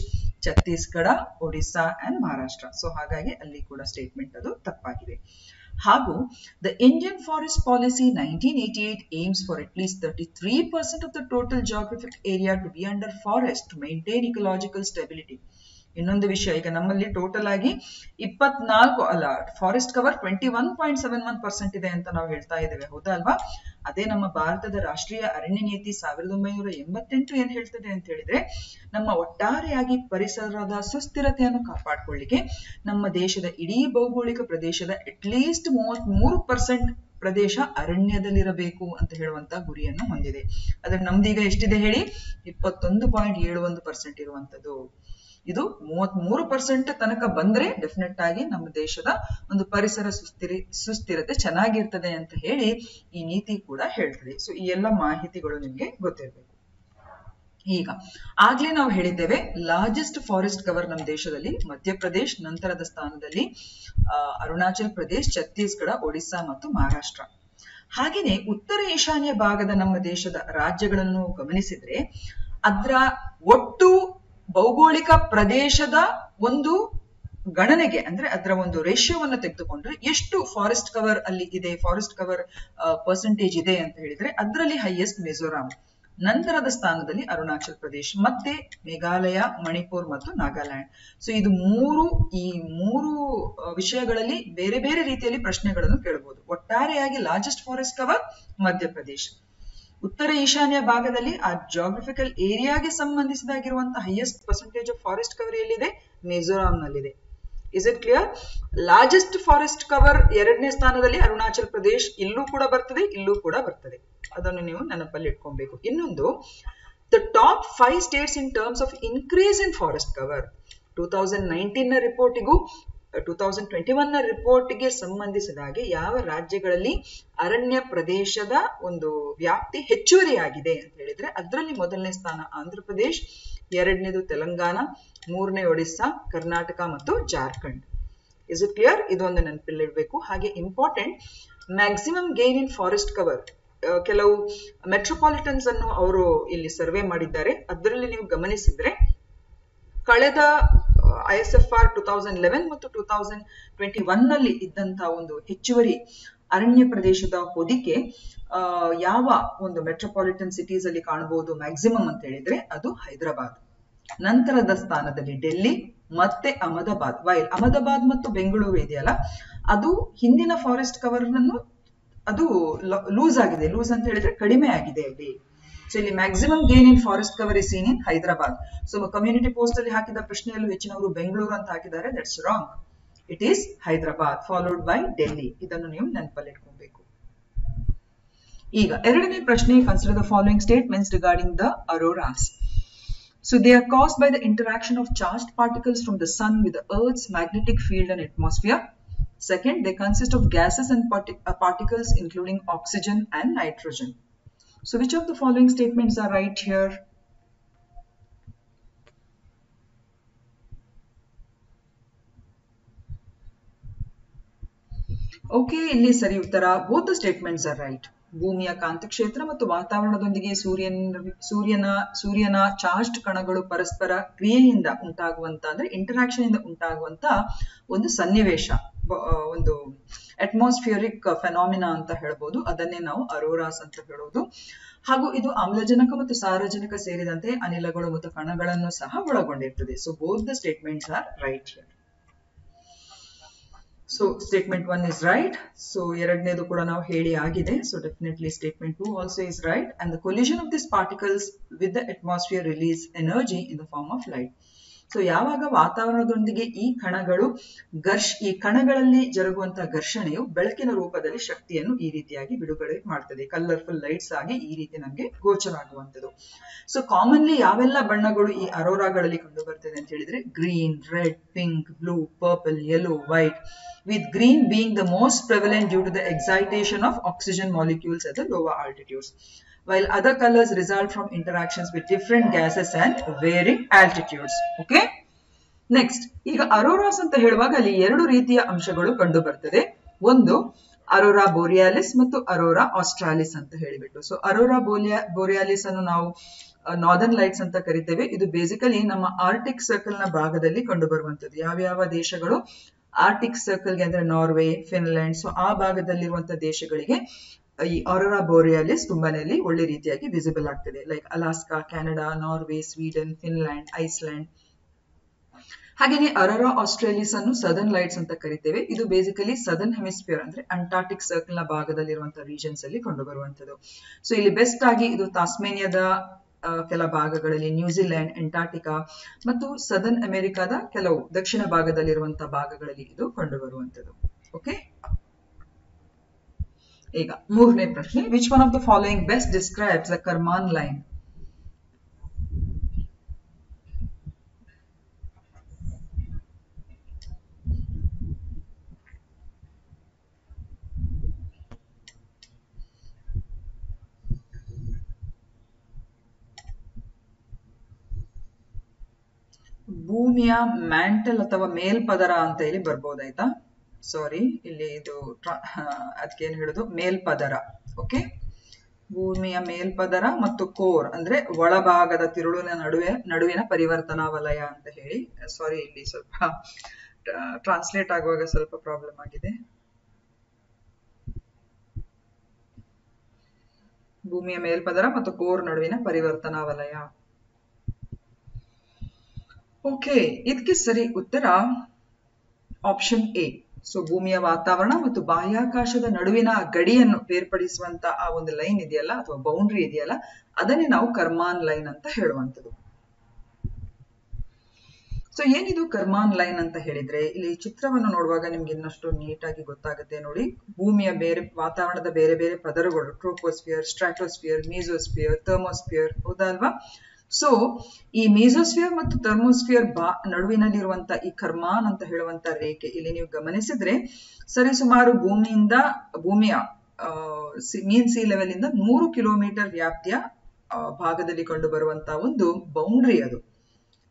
Chhattisgarh, Odisha and Maharashtra. So ಹಾಗಾಗಿ ಅಲ್ಲಿ ಕೂಡ ಸ್ಟೇಟ್ಮೆಂಟ್ ಅದು ತಪ್ಪಾಗಿದೆ. ಹಾಗೂ the Indian Forest Policy 1988 aims for at least 33% of the total geographic area to be under forest to maintain ecological stability. ಇನ್ನೊಂದು ವಿಷಯ, ಈಗ ನಮ್ಮಲ್ಲಿ ಟೋಟಲ್ ಆಗಿ 24 ಫಾರೆಸ್ಟ್ ಕವರ್ 21.71% ಇದೆ ಅಂತ ನಾವು ಹೇಳ್ತಾ ಇದ್ದೇವೆ, ಹೌದಾ ಅಲ್ವಾ? ಅದೇ ನಮ್ಮ ಭಾರತದ ರಾಷ್ಟ್ರೀಯ ಅರಣ್ಯ ನೀತಿ 1988 ಏನ್ ಹೇಳ್ತದೆ ಅಂತ ಹೇಳಿದ್ರೆ, ನಮ್ಮ ಒಟ್ಟಾರೆಯಾಗಿ ಪರಿಸರದ ಸುಸ್ಥಿರತೆಯನ್ನು ಕಾಪಾಡಿಕೊಳ್ಳಿಕ್ಕೆ ನಮ್ಮ ದೇಶದ ಇಡೀ ಭೌಗೋಳಿಕ ಪ್ರದೇಶದ ಅಟ್ಲೀಸ್ಟ್ 33% ಪ್ರದೇಶ ಅರಣ್ಯದಲ್ಲಿರಬೇಕು ಅಂತ ಹೇಳುವಂತ ಗುರಿಯನ್ನು ಹೊಂದಿದೆ. ಆದ್ರೆ ನಮ್ದೀಗ ಎಷ್ಟಿದೆ ಹೇಳಿ? 21.71% ಇರುವಂತದ್ದು. ಇದು 33% ತನಕ ಬಂದ್ರೆ ಡೆಫಿನೆಟ್ ಆಗಿ ನಮ್ಮ ದೇಶದ ಒಂದು ಪರಿಸರ ಸುಸ್ಥಿರತೆ ಚೆನ್ನಾಗಿರ್ತದೆ ಅಂತ ಹೇಳಿ ಈ ನೀತಿ ಕೂಡ ಹೇಳ್ತದೆ. ಸೊ ಈ ಎಲ್ಲ ಮಾಹಿತಿಗಳು ನಿಮ್ಗೆ ಗೊತ್ತಿರಬೇಕು. ಈಗ ಆಗ್ಲೇ ನಾವು ಹೇಳಿದ್ದೇವೆ ಲಾರ್ಜೆಸ್ಟ್ ಫಾರೆಸ್ಟ್ ಕವರ್ ನಮ್ಮ ದೇಶದಲ್ಲಿ ಮಧ್ಯಪ್ರದೇಶ್, ನಂತರದ ಸ್ಥಾನದಲ್ಲಿ ಅರುಣಾಚಲ್ ಪ್ರದೇಶ್, ಛತ್ತೀಸ್ಗಢ, ಒಡಿಸ್ಸಾ ಮತ್ತು ಮಹಾರಾಷ್ಟ್ರ. ಹಾಗೇನೆ ಉತ್ತರ ಈಶಾನ್ಯ ಭಾಗದ ನಮ್ಮ ದೇಶದ ರಾಜ್ಯಗಳನ್ನು ಗಮನಿಸಿದ್ರೆ ಅದರ ಒಟ್ಟು ಭೌಗೋಳಿಕ ಪ್ರದೇಶದ ಒಂದು ಗಣನೆಗೆ ಅಂದ್ರೆ ಅದರ ಒಂದು ರೇಷಿಯೋವನ್ನು ತೆಗೆದುಕೊಂಡ್ರೆ ಎಷ್ಟು ಫಾರೆಸ್ಟ್ ಕವರ್ ಅಲ್ಲಿ ಇದೆ, ಫಾರೆಸ್ಟ್ ಕವರ್ ಪರ್ಸೆಂಟೇಜ್ ಇದೆ ಅಂತ ಹೇಳಿದ್ರೆ ಅದರಲ್ಲಿ ಹೈಯೆಸ್ಟ್ ಮಿಜೋರಾಂ, ನಂತರದ ಸ್ಥಾನದಲ್ಲಿ ಅರುಣಾಚಲ್ ಪ್ರದೇಶ್, ಮತ್ತೆ ಮೇಘಾಲಯ, ಮಣಿಪುರ್ ಮತ್ತು ನಾಗಾಲ್ಯಾಂಡ್. ಸೊ ಈ ಮೂರು ವಿಷಯಗಳಲ್ಲಿ ಬೇರೆ ಬೇರೆ ರೀತಿಯಲ್ಲಿ ಪ್ರಶ್ನೆಗಳನ್ನು ಕೇಳಬಹುದು. ಒಟ್ಟಾರೆಯಾಗಿ ಲಾರ್ಜೆಸ್ಟ್ ಫಾರೆಸ್ಟ್ ಕವರ್ ಮಧ್ಯಪ್ರದೇಶ್, ಉತ್ತರ ಈಶಾನ್ಯ ಭಾಗದಲ್ಲಿ ಆ ಜಾಗ್ರಫಿಕಲ್ ಏರಿಯಾಗೆ ಸಂಬಂಧಿಸಿದಾಗಿರುವಂತಹ highest percentage of forest cover ಎಲ್ಲಿದೆ? ಮಿಜೋರಾಂ ನಲ್ಲಿದೆ. Is it clear? Largest forest cover ಎರಡನೇ ಸ್ಥಾನದಲ್ಲಿ ಅರುಣಾಚಲ್ ಪ್ರದೇಶ್, ಇಲ್ಲೂ ಕೂಡ ಬರ್ತದೆ, ಇಲ್ಲೂ ಕೂಡ ಬರ್ತದೆ. ಅದನ್ನು ನೀವು ನೆನಪಲ್ಲಿ ಇಟ್ಕೊಬೇಕು. ಇನ್ನೊಂದು, the top 5 States in terms of increase in forest cover 2019 ನ ರಿಪೋರ್ಟಿಗೂ 2021 ನ ರಿಪೋರ್ಟ್ಗೆ ಸಂಬಂಧಿಸಿದಾಗೆ ಯಾವ ರಾಜ್ಯಗಳಲ್ಲಿ ಅರಣ್ಯ ಪ್ರದೇಶದ ಒಂದು ವ್ಯಾಪ್ತಿ ಹೆಚ್ಚುವರಿಯಾಗಿದೆ ಅಂತ ಹೇಳಿದ್ರೆ ಅದರಲ್ಲಿ ಮೊದಲನೇ ಸ್ಥಾನ ಆಂಧ್ರ ಪ್ರದೇಶ್, ಎರಡನೇದು ತೆಲಂಗಾಣ, ಮೂರನೇ ಒಡಿಸ್ಸಾ, ಕರ್ನಾಟಕ ಮತ್ತು ಜಾರ್ಖಂಡ್. Is it clear? ಇದೊಂದು ನೆನಪಿಲ್ಲಿಡಬೇಕು. ಹಾಗೆ important, maximum gain in forest cover ಕೆಲವು ಮೆಟ್ರೋಪಾಲಿಟನ್ಸ್ ಅನ್ನು ಅವರು ಇಲ್ಲಿ ಸರ್ವೆ ಮಾಡಿದ್ದಾರೆ. ಅದರಲ್ಲಿ ನೀವು ಗಮನಿಸಿದ್ರೆ ಕಳೆದ ISFR 2011 ಮತ್ತು 2021 ನಲ್ಲಿ ಇದ್ದಂತಹ ಒಂದು ಹೆಚ್ಚುವರಿ ಅರಣ್ಯ ಪ್ರದೇಶದ ಹೊದಿಕೆ ಯಾವ ಒಂದು ಮೆಟ್ರೋಪಾಲಿಟನ್ ಸಿಟೀಸ್ ಅಲ್ಲಿ ಕಾಣಬಹುದು ಮ್ಯಾಕ್ಸಿಮಮ್ ಅಂತ ಹೇಳಿದ್ರೆ ಅದು ಹೈದರಾಬಾದ್, ನಂತರದ ಸ್ಥಾನದಲ್ಲಿ ಡೆಲ್ಲಿ ಮತ್ತೆ ಅಹಮದಾಬಾದ್. ವೈಲ್ ಅಹಮದಾಬಾದ್ ಮತ್ತು ಬೆಂಗಳೂರು ಇದೆಯಲ್ಲ ಅದು ಹಿಂದಿನ ಫಾರೆಸ್ಟ್ ಕವರ್ ಅನ್ನು ಅದು ಲೂಸ್ ಆಗಿದೆ. ಲೂಸ್ ಅಂತ ಹೇಳಿದ್ರೆ ಕಡಿಮೆ ಆಗಿದೆ ಅಲ್ಲಿ. ಸೊ ಇಲ್ಲಿ maximum gain in forest cover is seen in Hyderabad. So community post ಅಲ್ಲಿ ಹಾಕಿದ ಪ್ರಶ್ನೆಯಲ್ಲೂ ಹೆಚ್ಚಿನವರು ಬೆಂಗಳೂರು ಅಂತ ಹಾಕಿದ್ದಾರೆ. That's wrong. It is Hyderabad followed by Delhi. ಇದನ್ನು ನೀವು ನೆನಪಲ್ಲಿ ಇಟ್ಕೊಬೇಕು. ಈಗ ಎರಡನೇ ಪ್ರಶ್ನೆ, consider the following statements regarding the auroras. So they are caused by the interaction of charged particles from the sun with the Earth's magnetic field and atmosphere. Second, they consist of gases and particles including oxygen and nitrogen. So which of the following statements are right here? Okay, ಇಲ್ಲಿ ಸರಿ ಉತ್ತರ. Both the statements are right. ಭೂಮಿಯ ಕಾಂತಕ್ಷೇತ್ರ ಮತ್ತು ವಾತಾವರಣದೊಂದಿಗೆ ಸೂರ್ಯನ ಚಾರ್ಜ್ಡ್ ಕಣಗಳು ಪರಸ್ಪರ ಕ್ರಿಯೆಯಿಂದ ಉಂಟಾಗುವಂತ ಅಂದ್ರೆ ಇಂಟರಾಕ್ಷನ್ ಇಂದ ಉಂಟಾಗುವಂತ ಒಂದು ಸನ್ನಿವೇಶ, ಒಂದು ಅಟ್ಮಾಸ್ಫಿಯರಿಕ್ ಫೆನಾಮಿನಾ ಅಂತ ಹೇಳ್ಬೋದು. ಅದನ್ನೇ ನಾವು ಅರೋರಾಸ್ ಅಂತ ಹೇಳೋದು. ಹಾಗೂ ಇದು ಆಮ್ಲಜನಕ ಮತ್ತು ಸಾರಜನಕ ಸೇರಿದಂತೆ ಅನಿಲಗಳು ಮತ್ತು ಕಣಗಳನ್ನು ಸಹ ಒಳಗೊಂಡಿರ್ತದೆ. So both the statements are right here. So statement 1 is right. So ಎರಡನೇದು ಕೂಡ ನಾವು ಹೇಳಿ ಆಗಿದೆ. So definitely statement 2 also is right. And the collision of these particles with the atmosphere release energy in the form of light. So ಯಾವಾಗ ವಾತಾವರಣದೊಂದಿಗೆ ಈ ಕಣಗಳಲ್ಲಿ ಜರುಗುವಂತಹ ಘರ್ಷಣೆಯು ಬೆಳಕಿನ ರೂಪದಲ್ಲಿ ಶಕ್ತಿಯನ್ನು ಈ ರೀತಿಯಾಗಿ ಬಿಡುಗಡೆ ಮಾಡ್ತದೆ. ಕಲರ್ಫುಲ್ ಲೈಟ್ಸ್ ಆಗಿ ಈ ರೀತಿ ನಮಗೆ ಗೋಚರ ಆಗುವಂಥದ್ದು. ಸೊ ಕಾಮನ್ಲಿ ಯಾವೆಲ್ಲ ಬಣ್ಣಗಳು ಈ ಅರೋರಾಗಳಲ್ಲಿ ಕಂಡು ಬರ್ತದೆ ಅಂತ ಹೇಳಿದ್ರೆ green, red, pink, blue, purple, yellow, white, with green being the most prevalent due to the excitation of oxygen molecules at the lower altitudes, while other colors result from interactions with different gases and varying altitudes. Okay, next ಈಗ ಅರೋರಾಸ್ ಅಂತ ಹೇಳುವಾಗ ಅಲ್ಲಿ ಎರಡು ರೀತಿಯ ಅಂಶಗಳು ಕಂಡು ಬರ್ತದೆ. ಒಂದು ಅರೋರಾ ಬೋರಿಯಾಲಿಸ್ ಮತ್ತು ಅರೋರಾ ಆಸ್ಟ್ರಾಲಿಸ್ ಅಂತ ಹೇಳಿಬಿಟ್ಟು. ಸೊ ಅರೋರಾ ಬೋರಿಯಾಲಿಸ್ ಅನ್ನು ನಾವು ನಾರ್ದರ್ನ್ ಲೈಟ್ಸ್ ಅಂತ ಕರಿತೇವೆ. ಇದು ಬೇಸಿಕಲಿ ನಮ್ಮ ಆರ್ಟಿಕ್ ಸರ್ಕಲ್ ನ ಭಾಗದಲ್ಲಿ ಕಂಡು ಬರುವಂತದ್ದು. ಯಾವ್ಯಾವ ದೇಶಗಳು ಆರ್ಟಿಕ್ ಸರ್ಕಲ್ಗೆ ಅಂದ್ರೆ ನಾರ್ವೆ, ಫಿನ್ಲೆಂಡ್, ಸೊ ಆ ಭಾಗದಲ್ಲಿರುವಂತಹ ದೇಶಗಳಿಗೆ ಈ ಅರೋರಾ ಬೋರಿಯಾಲಿಸ್ ತುಂಬಾನೇ ಒಳ್ಳೆ ರೀತಿಯಾಗಿ ವಿಸಿಬಲ್ ಆಗ್ತದೆ. Like Alaska, Canada, Norway, Sweden, Finland, Iceland. ಹಾಗೇನೆ ಅರೋರಾ ಆಸ್ಟ್ರೇಲಿಯಸ್ ಅನ್ನು ಸದರ್ನ್ ಲೈಟ್ಸ್ ಅಂತ ಕರಿತೇವೆ. ಇದು ಬೇಸಿಕಲಿ ಸದರ್ನ್ ಹೆಮಿಸ್ಫಿಯರ್ ಅಂದ್ರೆ ಅಂಟಾರ್ಟಿಕ್ ಸರ್ಕಲ್ ನ ಭಾಗದಲ್ಲಿರುವಂತಹ ರೀಜನ್ಸ್ ಅಲ್ಲಿ ಕಂಡು ಬರುವಂತದ್ದು. ಸೊ ಇಲ್ಲಿ ಬೆಸ್ಟ್ ಆಗಿ ಇದು ತಾಸ್ಮೇನಿಯಾದ ಕೆಲ ಭಾಗಗಳಲ್ಲಿ, ನ್ಯೂಜಿಲೆಂಡ್, ಅಂಟಾರ್ಟಿಕಾ ಮತ್ತು ಸದರ್ನ್ ಅಮೆರಿಕಾದ ಕೆಲವು ದಕ್ಷಿಣ ಭಾಗದಲ್ಲಿರುವಂತಹ ಭಾಗಗಳಲ್ಲಿ ಇದು ಕಂಡು ಬರುವಂತದ್ದು. ಓಕೆ, ಈಗ ಮೂರನೇ ಪ್ರಶ್ನೆ, which one of the following best describes the Karman line? ಭೂಮಿಯ ಮ್ಯಾಂಟಲ್ ಅಥವಾ ಮೇಲ್ಪದರ ಅಂತ ಇಲ್ಲಿ ಬರ್ಬೋದಾಯ್ತಾ? ಸಾರಿ, ಇಲ್ಲಿ ಇದು ಅದಕ್ಕೆ ಏನ್ ಹೇಳುದು, ಮೇಲ್ಪದರ. ಓಕೆ, ಭೂಮಿಯ ಮೇಲ್ಪದರ ಮತ್ತು ಕೋರ್ ಅಂದ್ರೆ ಒಳಭಾಗದ ತಿರುಳಿನ ನಡುವಿನ ಪರಿವರ್ತನಾ ವಲಯ ಅಂತ ಹೇಳಿ. ಸಾರಿ, ಇಲ್ಲಿ ಸ್ವಲ್ಪ ಟ್ರಾನ್ಸ್ಲೇಟ್ ಆಗುವಾಗ ಸ್ವಲ್ಪ ಪ್ರಾಬ್ಲಮ್ ಆಗಿದೆ. ಭೂಮಿಯ ಮೇಲ್ಪದರ ಮತ್ತು ಕೋರ್ ನಡುವಿನ ಪರಿವರ್ತನಾ ವಲಯ. ಓಕೆ, ಇದಕ್ಕೆ ಸರಿ ಉತ್ತರ ಆಪ್ಷನ್ ಎ. ಸೊ ಭೂಮಿಯ ವಾತಾವರಣ ಮತ್ತು ಬಾಹ್ಯಾಕಾಶದ ನಡುವಿನ ಗಡಿಯನ್ನು ಬೇರ್ಪಡಿಸುವಂತ ಆ ಒಂದು ಲೈನ್ ಇದೆಯಲ್ಲ ಅಥವಾ ಬೌಂಡ್ರಿ ಇದೆಯಲ್ಲ, ಅದನ್ನೇ ನಾವು ಕರ್ಮಾನ್ ಲೈನ್ ಅಂತ ಹೇಳುವಂಥದ್ದು. ಸೊ ಏನಿದು ಕರ್ಮಾನ್ ಲೈನ್ ಅಂತ ಹೇಳಿದ್ರೆ, ಇಲ್ಲಿ ಚಿತ್ರವನ್ನು ನೋಡುವಾಗ ನಿಮ್ಗೆ ಇನ್ನಷ್ಟು ನೀಟಾಗಿ ಗೊತ್ತಾಗುತ್ತೆ ನೋಡಿ. ಭೂಮಿಯ ವಾತಾವರಣದ ಬೇರೆ ಬೇರೆ ಪದರಗಳು, ಟ್ರೋಪೋಸ್ಫಿಯರ್, ಸ್ಟ್ರಾಟೋಸ್ಫಿಯರ್, ಮೀಸೋಸ್ಫಿಯರ್, ಥರ್ಮೋಸ್ಫಿಯರ್, ಹೌದಲ್ವಾ? ಸೊ ಈ ಮೀಸೋಸ್ಫಿಯರ್ ಮತ್ತು ಥರ್ಮೋಸ್ಫಿಯರ್ ನಡುವಿನಲ್ಲಿರುವಂತ ಈ ಕರ್ಮಾನ್ ಅಂತ ಹೇಳುವಂತ ರೇಖೆ ಇಲ್ಲಿ ನೀವು ಗಮನಿಸಿದ್ರೆ ಸರಿಸುಮಾರು ಭೂಮಿಯ ಮೀನ್ ಸಿ ಲೆವೆಲ್ ಇಂದ 100 ಕಿಲೋಮೀಟರ್ ವ್ಯಾಪ್ತಿಯ ಭಾಗದಲ್ಲಿ ಕಂಡು ಬರುವಂತಹ ಒಂದು ಬೌಂಡ್ರಿ ಅದು.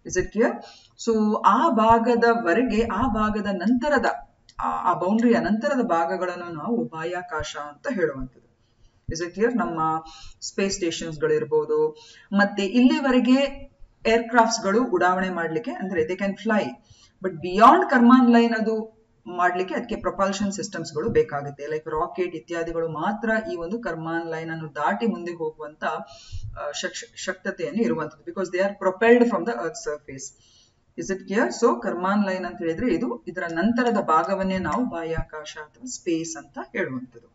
Is it clear? ಸೊ ಆ ಭಾಗದವರೆಗೆ, ಆ ಭಾಗದ ನಂತರದ, ಆ ಬೌಂಡ್ರಿಯ ನಂತರದ ಭಾಗಗಳನ್ನು ನಾವು ಬಾಹ್ಯಾಕಾಶ ಅಂತ ಹೇಳುವಂಥದ್ದು. Is it clear? ನಮ್ಮ ಸ್ಪೇಸ್ ಸ್ಟೇಷನ್ಸ್ ಗಳಿರ್ಬೋದು, ಮತ್ತೆ ಇಲ್ಲಿವರೆಗೆ ಏರ್ಕ್ರಾಫ್ಟ್ಸ್ ಗಳು ಉಡಾವಣೆ ಮಾಡ್ಲಿಕ್ಕೆ ಅಂದ್ರೆ they can fly, but beyond Karman line ಅದು ಮಾಡ್ಲಿಕ್ಕೆ ಅದಕ್ಕೆ ಪ್ರೊಪಲ್ಷನ್ ಸಿಸ್ಟಮ್ಸ್ ಗಳು ಬೇಕಾಗುತ್ತೆ. ಲೈಕ್ ರಾಕೆಟ್ ಇತ್ಯಾದಿಗಳು ಮಾತ್ರ ಈ ಒಂದು ಕರ್ಮಾನ್ ಲೈನ್ ಅನ್ನು ದಾಟಿ ಮುಂದೆ ಹೋಗುವಂತ ಶಕ್ತತೆಯನ್ನು ಇರುವಂತದ್ದು. Because they are propelled from the earth surface. Is it clear? So Karman line ಅಂತ ಹೇಳಿದ್ರೆ ಇದರ ನಂತರದ ಭಾಗವನ್ನೇ ನಾವು ಬಾಹ್ಯಾಕಾಶ ಅಥವಾ ಸ್ಪೇಸ್ ಅಂತ ಹೇಳುವಂಥದ್ದು.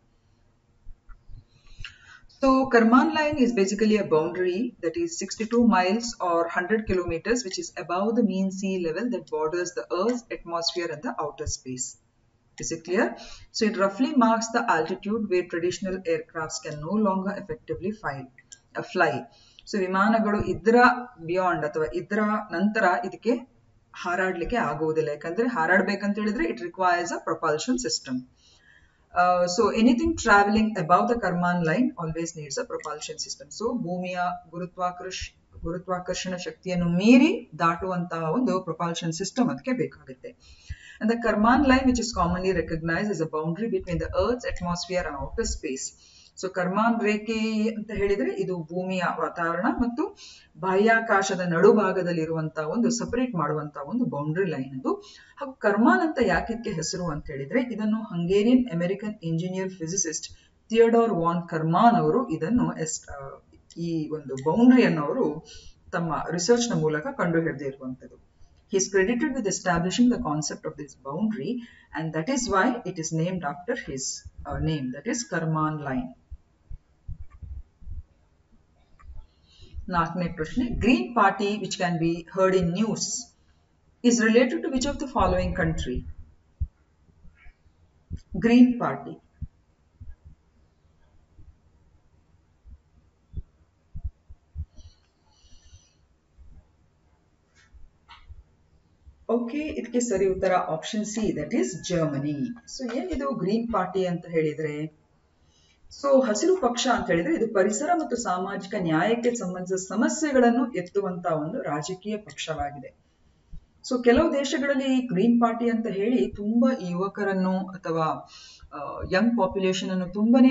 So Karman line is basically a boundary that is 62 miles or 100 kilometers, which is above the mean sea level that borders the Earth's atmosphere and the outer space. Is it clear? So it roughly marks the altitude where traditional aircrafts can no longer effectively fly. So ವಿಮಾನಗಳು ಇದರ ಬಿಯಾಂಡ್ ಅಥವಾ ಇದರ ನಂತರ ಇದಕ್ಕೆ ಹಾರಾಡ್ಲಿಕ್ಕೆ ಆಗುವುದಿಲ್ಲ. ಯಾಕಂದ್ರೆ ಹಾರಾಡ್ಬೇಕಂತ ಹೇಳಿದ್ರೆ it requires a propulsion system. So anything traveling above the Karman line always needs a propulsion system. So ಭೂಮಿಯ ಗುರುತ್ವಾಕರ್ಷಣ ಶಕ್ತಿಯನ್ನು ಮೀರಿ ದಾಟುವಂತಹ ಒಂದು propulsion system ಅದಕ್ಕೆ ಬೇಕಾಗುತ್ತೆ. And the Karman line, which is commonly recognized as a boundary between the Earth's atmosphere and outer space. So Karman ರೇಖೆ ಅಂತ ಹೇಳಿದ್ರೆ ಇದು ಭೂಮಿಯ ವಾತಾವರಣ ಮತ್ತು ಬಾಹ್ಯಾಕಾಶದ ನಡುಭಾಗದಲ್ಲಿರುವಂತಹ ಒಂದು ಸಪರೇಟ್ ಮಾಡುವಂತಹ ಒಂದು ಬೌಂಡ್ರಿ ಲೈನ್ ಅದು. ಹಾಗೂ ಕರ್ಮಾನ್ ಅಂತ ಯಾಕೆ ಹೆಸರು ಅಂತ ಹೇಳಿದ್ರೆ ಇದನ್ನು Hungarian American engineer physicist Theodore von Karman ಅವರು ಇದನ್ನು ಈ ಒಂದು ಬೌಂಡ್ರಿಯನ್ನು ಅವರು ತಮ್ಮ ರಿಸರ್ಚ್ ನ ಮೂಲಕ ಕಂಡು ಹಿಡಿದಿರುವಂತದ್ದು. He is credited with establishing the concept of this boundary, and that is why it is named after his name, that is Karman line. ನಾಲ್ಕನೇ ಪ್ರಶ್ನೆ, Green Party which can be heard in news is related to which of the following country? Green Party. Okay, ಇದಕ್ಕೆ ಸರಿ ಉತ್ತರ option C, that is Germany. So ಏನಿದು ಗ್ರೀನ್ ಪಾರ್ಟಿ ಅಂತ ಹೇಳಿದ್ರೆ, ಸೊ ಹಸಿರು ಪಕ್ಷ ಅಂತ ಹೇಳಿದ್ರೆ ಇದು ಪರಿಸರ ಮತ್ತು ಸಾಮಾಜಿಕ ನ್ಯಾಯಕ್ಕೆ ಸಂಬಂಧಿಸಿದ ಸಮಸ್ಯೆಗಳನ್ನು ಎತ್ತುವಂತ ಒಂದು ರಾಜಕೀಯ ಪಕ್ಷವಾಗಿದೆ. ಸೊ ಕೆಲವು ದೇಶಗಳಲ್ಲಿ ಗ್ರೀನ್ ಪಾರ್ಟಿ ಅಂತ ಹೇಳಿ ತುಂಬಾ ಯುವಕರನ್ನು ಅಥವಾ ಯಂಗ್ ಪಾಪ್ಯುಲೇಷನ್ ಅನ್ನು ತುಂಬಾನೇ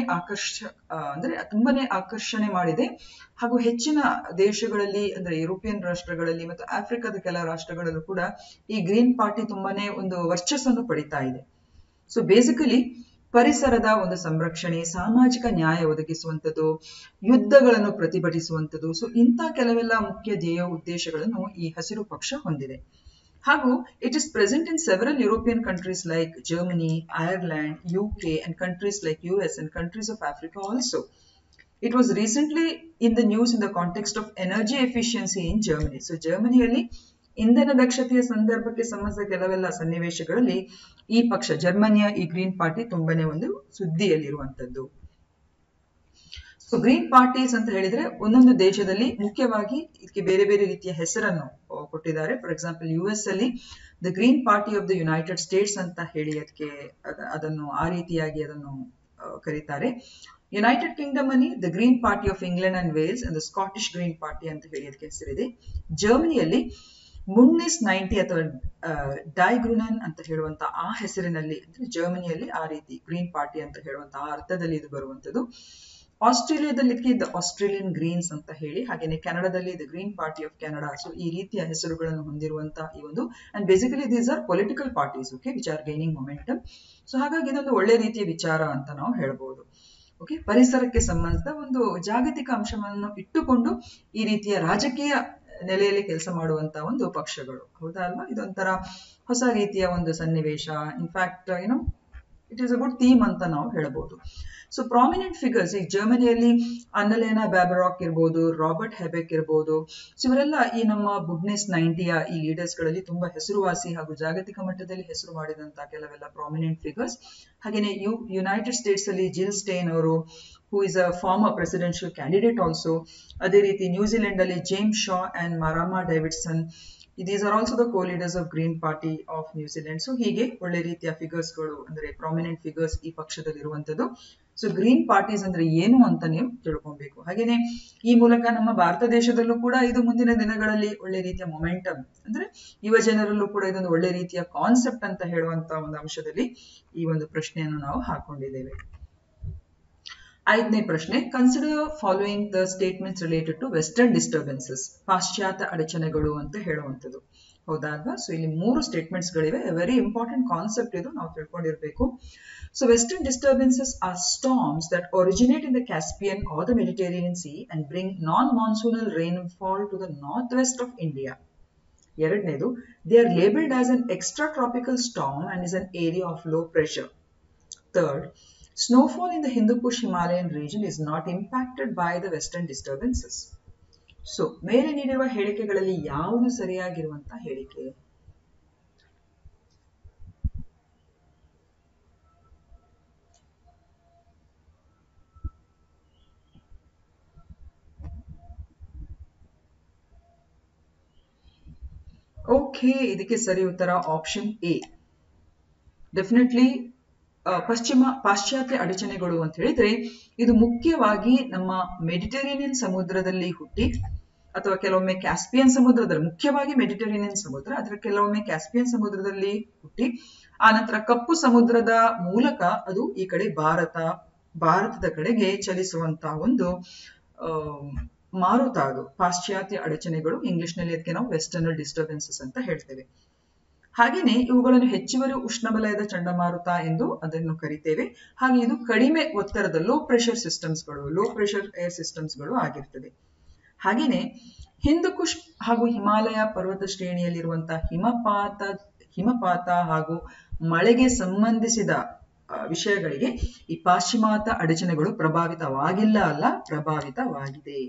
ಆಕರ್ಷಣೆ ಮಾಡಿದೆ. ಹಾಗೂ ಹೆಚ್ಚಿನ ದೇಶಗಳಲ್ಲಿ ಅಂದ್ರೆ ಯುರೋಪಿಯನ್ ರಾಷ್ಟ್ರಗಳಲ್ಲಿ ಮತ್ತು ಆಫ್ರಿಕಾದ ಕೆಲ ರಾಷ್ಟ್ರಗಳಲ್ಲೂ ಕೂಡ ಈ ಗ್ರೀನ್ ಪಾರ್ಟಿ ತುಂಬಾನೇ ಒಂದು ವರ್ಚಸ್ಸನ್ನು ಪಡಿತಾ ಇದೆ. ಸೊ ಬೇಸಿಕಲಿ ಪರಿಸರದ ಒಂದು ಸಂರಕ್ಷಣೆ, ಸಾಮಾಜಿಕ ನ್ಯಾಯ ಒದಗಿಸುವಂಥದ್ದು, ಯುದ್ಧಗಳನ್ನು ಪ್ರತಿಭಟಿಸುವಂಥದ್ದು, ಸೊ ಇಂಥ ಕೆಲವೆಲ್ಲ ಮುಖ್ಯ ಧ್ಯೇಯ ಉದ್ದೇಶಗಳನ್ನು ಈ ಹಸಿರು ಪಕ್ಷ ಹೊಂದಿದೆ. ಹಾಗೂ it is present in several European countries like Germany, Ireland, UK and countries like US and countries of Africa also. It was recently in the news in the context of energy efficiency in Germany. So ಜರ್ಮನಿಯಲ್ಲಿ ಇಂಧನ ದಕ್ಷತೆಯ ಸಂದರ್ಭಕ್ಕೆ ಸಂಬಂಧಿಸಿದ ಕೆಲವೆಲ್ಲ ಸನ್ನಿವೇಶಗಳಲ್ಲಿ ಈ ಪಕ್ಷ, ಜರ್ಮನಿಯ ಈ ಗ್ರೀನ್ ಪಾರ್ಟಿ ತುಂಬಾನೇ ಒಂದು ಸುದ್ದಿಯಲ್ಲಿರುವಂತದ್ದು. ಸೊ ಗ್ರೀನ್ ಪಾರ್ಟೀಸ್ ಅಂತ ಹೇಳಿದ್ರೆ ಒಂದೊಂದು ದೇಶದಲ್ಲಿ ಮುಖ್ಯವಾಗಿ ಇದಕ್ಕೆ ಬೇರೆ ಬೇರೆ ರೀತಿಯ ಹೆಸರನ್ನು ಕೊಟ್ಟಿದ್ದಾರೆ. ಫಾರ್ ಎಕ್ಸಾಂಪಲ್ US ಅಲ್ಲಿ the green party of the United States ಅಂತ ಹೇಳಿ ಅದಕ್ಕೆ ಅದನ್ನು ಆ ರೀತಿಯಾಗಿ ಅದನ್ನು ಕರೀತಾರೆ. ಯುನೈಟೆಡ್ ಕಿಂಗ್ಡಮ್ ಅಲ್ಲಿ the green party of England and Wales and the Scottish green party ಅಂತ ಹೇಳಿ ಅದಕ್ಕೆ ಹೆಸರಿದೆ. ಜರ್ಮನಿಯಲ್ಲಿ ಮುನ್ನಿಸ್ 90 ಅಥವಾ ಡೈಗ್ರುನನ್ ಅಂತ ಹೇಳುವಂತ ಆ ಹೆಸರಿನಲ್ಲಿ, ಅಂದ್ರೆ ಜರ್ಮನಿಯಲ್ಲಿ ಆ ರೀತಿ ಗ್ರೀನ್ ಪಾರ್ಟಿ ಅಂತ ಹೇಳುವಂತ ಆ ಅರ್ಥದಲ್ಲಿ ಇದು ಬರುವಂತದ್ದು. ಆಸ್ಟ್ರೇಲಿಯಾದಲ್ಲಿ ದ ಆಸ್ಟ್ರೇಲಿಯನ್ ಗ್ರೀನ್ಸ್ ಅಂತ ಹೇಳಿ, ಹಾಗೇನೆ ಕೆನಡಾದಲ್ಲಿ the green party of Canada. So ಈ ರೀತಿಯ ಹೆಸರುಗಳನ್ನು ಹೊಂದಿರುವಂತಹ ಈ ಒಂದು, and basically these are political parties, okay, which are gaining momentum. So ಹಾಗಾಗಿ ಇದೊಂದು ಒಳ್ಳೆ ರೀತಿಯ ವಿಚಾರ ಅಂತ ನಾವು ಹೇಳ್ಬೋದು. ಓಕೆ, ಪರಿಸರಕ್ಕೆ ಸಂಬಂಧಿಸಿದ ಒಂದು ಜಾಗತಿಕ ಅಂಶವನ್ನು ಇಟ್ಟುಕೊಂಡು ಈ ರೀತಿಯ ರಾಜಕೀಯ ನೆಲೆಯಲ್ಲಿ ಕೆಲಸ ಮಾಡುವಂತ ಒಂದು ಪಕ್ಷಗಳು, ಹೌದಾ ಅಲ್ವಾ? ಇದೊಂಥರ ಹೊಸ ರೀತಿಯ ಒಂದು ಸನ್ನಿವೇಶ. In fact it is a good theme ಅಂತ ನಾವು ಹೇಳ್ಬೋದು. ಸೊ ಪ್ರಾಮಿನೆಂಟ್ ಫಿಗರ್ಸ್ ಈ ಜರ್ಮನಿಯಲ್ಲಿ ಅನ್ನಲೇನಾ ಬ್ಯಾಬರಾಕ್ ಇರ್ಬೋದು, ರಾಬರ್ಟ್ ಹೆಬೆಕ್ ಇರ್ಬೋದು. ಸೊ ಇವರೆಲ್ಲ ಈ ನಮ್ಮ ಬುಡ್ನೆಸ್ 90ಯ ಈ ಲೀಡರ್ಸ್ ಗಳಲ್ಲಿ ತುಂಬಾ ಹೆಸರುವಾಸಿ ಹಾಗೂ ಜಾಗತಿಕ ಮಟ್ಟದಲ್ಲಿ ಹೆಸರು ಮಾಡಿದಂತ ಕೆಲವೆಲ್ಲ ಪ್ರಾಮಿನೆಂಟ್ ಫಿಗರ್ಸ್. ಹಾಗೇನೆ ಯುನೈಟೆಡ್ ಸ್ಟೇಟ್ಸ್ ಅಲ್ಲಿ ಜಿಲ್ ಸ್ಟೇನ್ ಅವರು, who is a former presidential candidate also. ಅದೇ ರೀತಿ ನ್ಯೂಜಿಲೆಂಡ್ ಅಲ್ಲಿ James Shaw and Marama Davidson, these are also the co-leaders of Green Party of New Zealand. So ಹೀಗೆ ಒಳ್ಳೆ ರೀತಿಯ ಫಿಗರ್ಸ್ ಗಳು, ಅಂದ್ರೆ ಪ್ರಾಮಿನೆಂಟ್ ಫಿಗರ್ಸ್ ಈ ಪಕ್ಷದಲ್ಲಿ ಇರುವಂತದ್ದು. ಸೊ ಗ್ರೀನ್ ಪಾರ್ಟೀಸ್ ಅಂದ್ರೆ ಏನು ಅಂತ ನೀವು ತಿಳ್ಕೊಬೇಕು. ಹಾಗೇನೆ ಈ ಮೂಲಕ ನಮ್ಮ ಭಾರತ ದೇಶದಲ್ಲೂ ಕೂಡ ಇದು ಮುಂದಿನ ದಿನಗಳಲ್ಲಿ ಒಳ್ಳೆ ರೀತಿಯ ಮೊಮೆಂಟಮ್, ಅಂದ್ರೆ ಯುವ ಜನರಲ್ಲೂ ಕೂಡ ಇದೊಂದು ಒಳ್ಳೆ ರೀತಿಯ ಕಾನ್ಸೆಪ್ಟ್ ಅಂತ ಹೇಳುವಂತ ಒಂದು ಅಂಶದಲ್ಲಿ ಈ ಒಂದು ಪ್ರಶ್ನೆಯನ್ನು ನಾವು ಹಾಕೊಂಡಿದ್ದೇವೆ. ಐದನೇ ಪ್ರಶ್ನೆ, consider following the statements related to western disturbances, ಪಾಶ್ಚಾತ್ಯ ಅಡಚಣೆಗಳು ಅಂತ ಹೇಳುವಂಥದ್ದು, ಹೌದಾ ಅಲ್ವಾ? ಸೊ ಇಲ್ಲಿ 3 ಸ್ಟೇಟ್ಮೆಂಟ್ಸ್ ಗಳಿವೆ. ವೆರಿ ಇಂಪಾರ್ಟೆಂಟ್ ಕಾನ್ಸೆಪ್ಟ್ ಇದು, ನಾವು ತಿಳ್ಕೊಂಡಿರ್ಬೇಕು. So western disturbances are storms that originate in the Caspian or the Mediterranean sea and bring non monsoonal rainfall to the north west of India. ಎರಡನೇದು, they are labelled as an extra tropical storm and is an area of low pressure. Third, snowfall in the Hindu Kush Himalayan region is not impacted by the western disturbances. So ಮೇಲೆ ನೀಡಿರುವ ಹೇಳಿಕೆಗಳಲ್ಲಿ ಯಾವುದು ಸರಿಯಾಗಿರುವಂತಹ ಹೇಳಿಕೆ? ಓಕೆ, ಇದಕ್ಕೆ ಸರಿ ಉತ್ತರ ಆಪ್ಷನ್ ಎ. ಡೆಫಿನೆಟ್ಲಿ ಪಾಶ್ಚಾತ್ಯ ಅಡಚಣೆಗಳು ಅಂತ ಹೇಳಿದ್ರೆ ಇದು ಮುಖ್ಯವಾಗಿ ನಮ್ಮ ಮೆಡಿಟರೇನಿಯನ್ ಸಮುದ್ರದಲ್ಲಿ ಹುಟ್ಟಿ, ಅಥವಾ ಕೆಲವೊಮ್ಮೆ ಕ್ಯಾಸ್ಪಿಯನ್ ಸಮುದ್ರದಲ್ಲಿ, ಮುಖ್ಯವಾಗಿ ಮೆಡಿಟರೇನಿಯನ್ ಸಮುದ್ರ, ಅದರ ಕೆಲವೊಮ್ಮೆ ಕ್ಯಾಸ್ಪಿಯನ್ ಸಮುದ್ರದಲ್ಲಿ ಹುಟ್ಟಿ ಆನಂತರ ಕಪ್ಪು ಸಮುದ್ರದ ಮೂಲಕ ಅದು ಈ ಕಡೆ ಭಾರತದ ಕಡೆಗೆ ಚಲಿಸುವಂತಹ ಒಂದು ಮಾರುತ. ಅದು ಪಾಶ್ಚಾತ್ಯ ಅಡಚಣೆಗಳು, ಇಂಗ್ಲಿಷ್ ನಲ್ಲಿ ಅದಕ್ಕೆ ನಾವು ವೆಸ್ಟರ್ನಲ್ ಡಿಸ್ಟರ್ಬೆನ್ಸಸ್ ಅಂತ ಹೇಳ್ತೇವೆ. ಹಾಗೇನೆ ಇವುಗಳನ್ನು ಹೆಚ್ಚುವರಿ ಉಷ್ಣವಲಯದ ಚಂಡಮಾರುತ ಎಂದು ಅದನ್ನು ಕರಿತೇವೆ. ಹಾಗೆ ಇದು ಕಡಿಮೆ ಒತ್ತಡದ ಲೋ ಪ್ರೆಷರ್ ಏರ್ ಸಿಸ್ಟಮ್ಸ್ಗಳು ಆಗಿರ್ತದೆ. ಹಾಗೇನೆ ಹಿಂದೂಕುಷ್ ಹಾಗೂ ಹಿಮಾಲಯ ಪರ್ವತ ಶ್ರೇಣಿಯಲ್ಲಿರುವಂತಹ ಹಿಮಪಾತ ಹಾಗೂ ಮಳೆಗೆ ಸಂಬಂಧಿಸಿದ ವಿಷಯಗಳಿಗೆ ಈ ಪಾಶ್ಚಿಮಾತ್ಯ ಅಡಚಣೆಗಳು ಪ್ರಭಾವಿತವಾಗಿದೆ.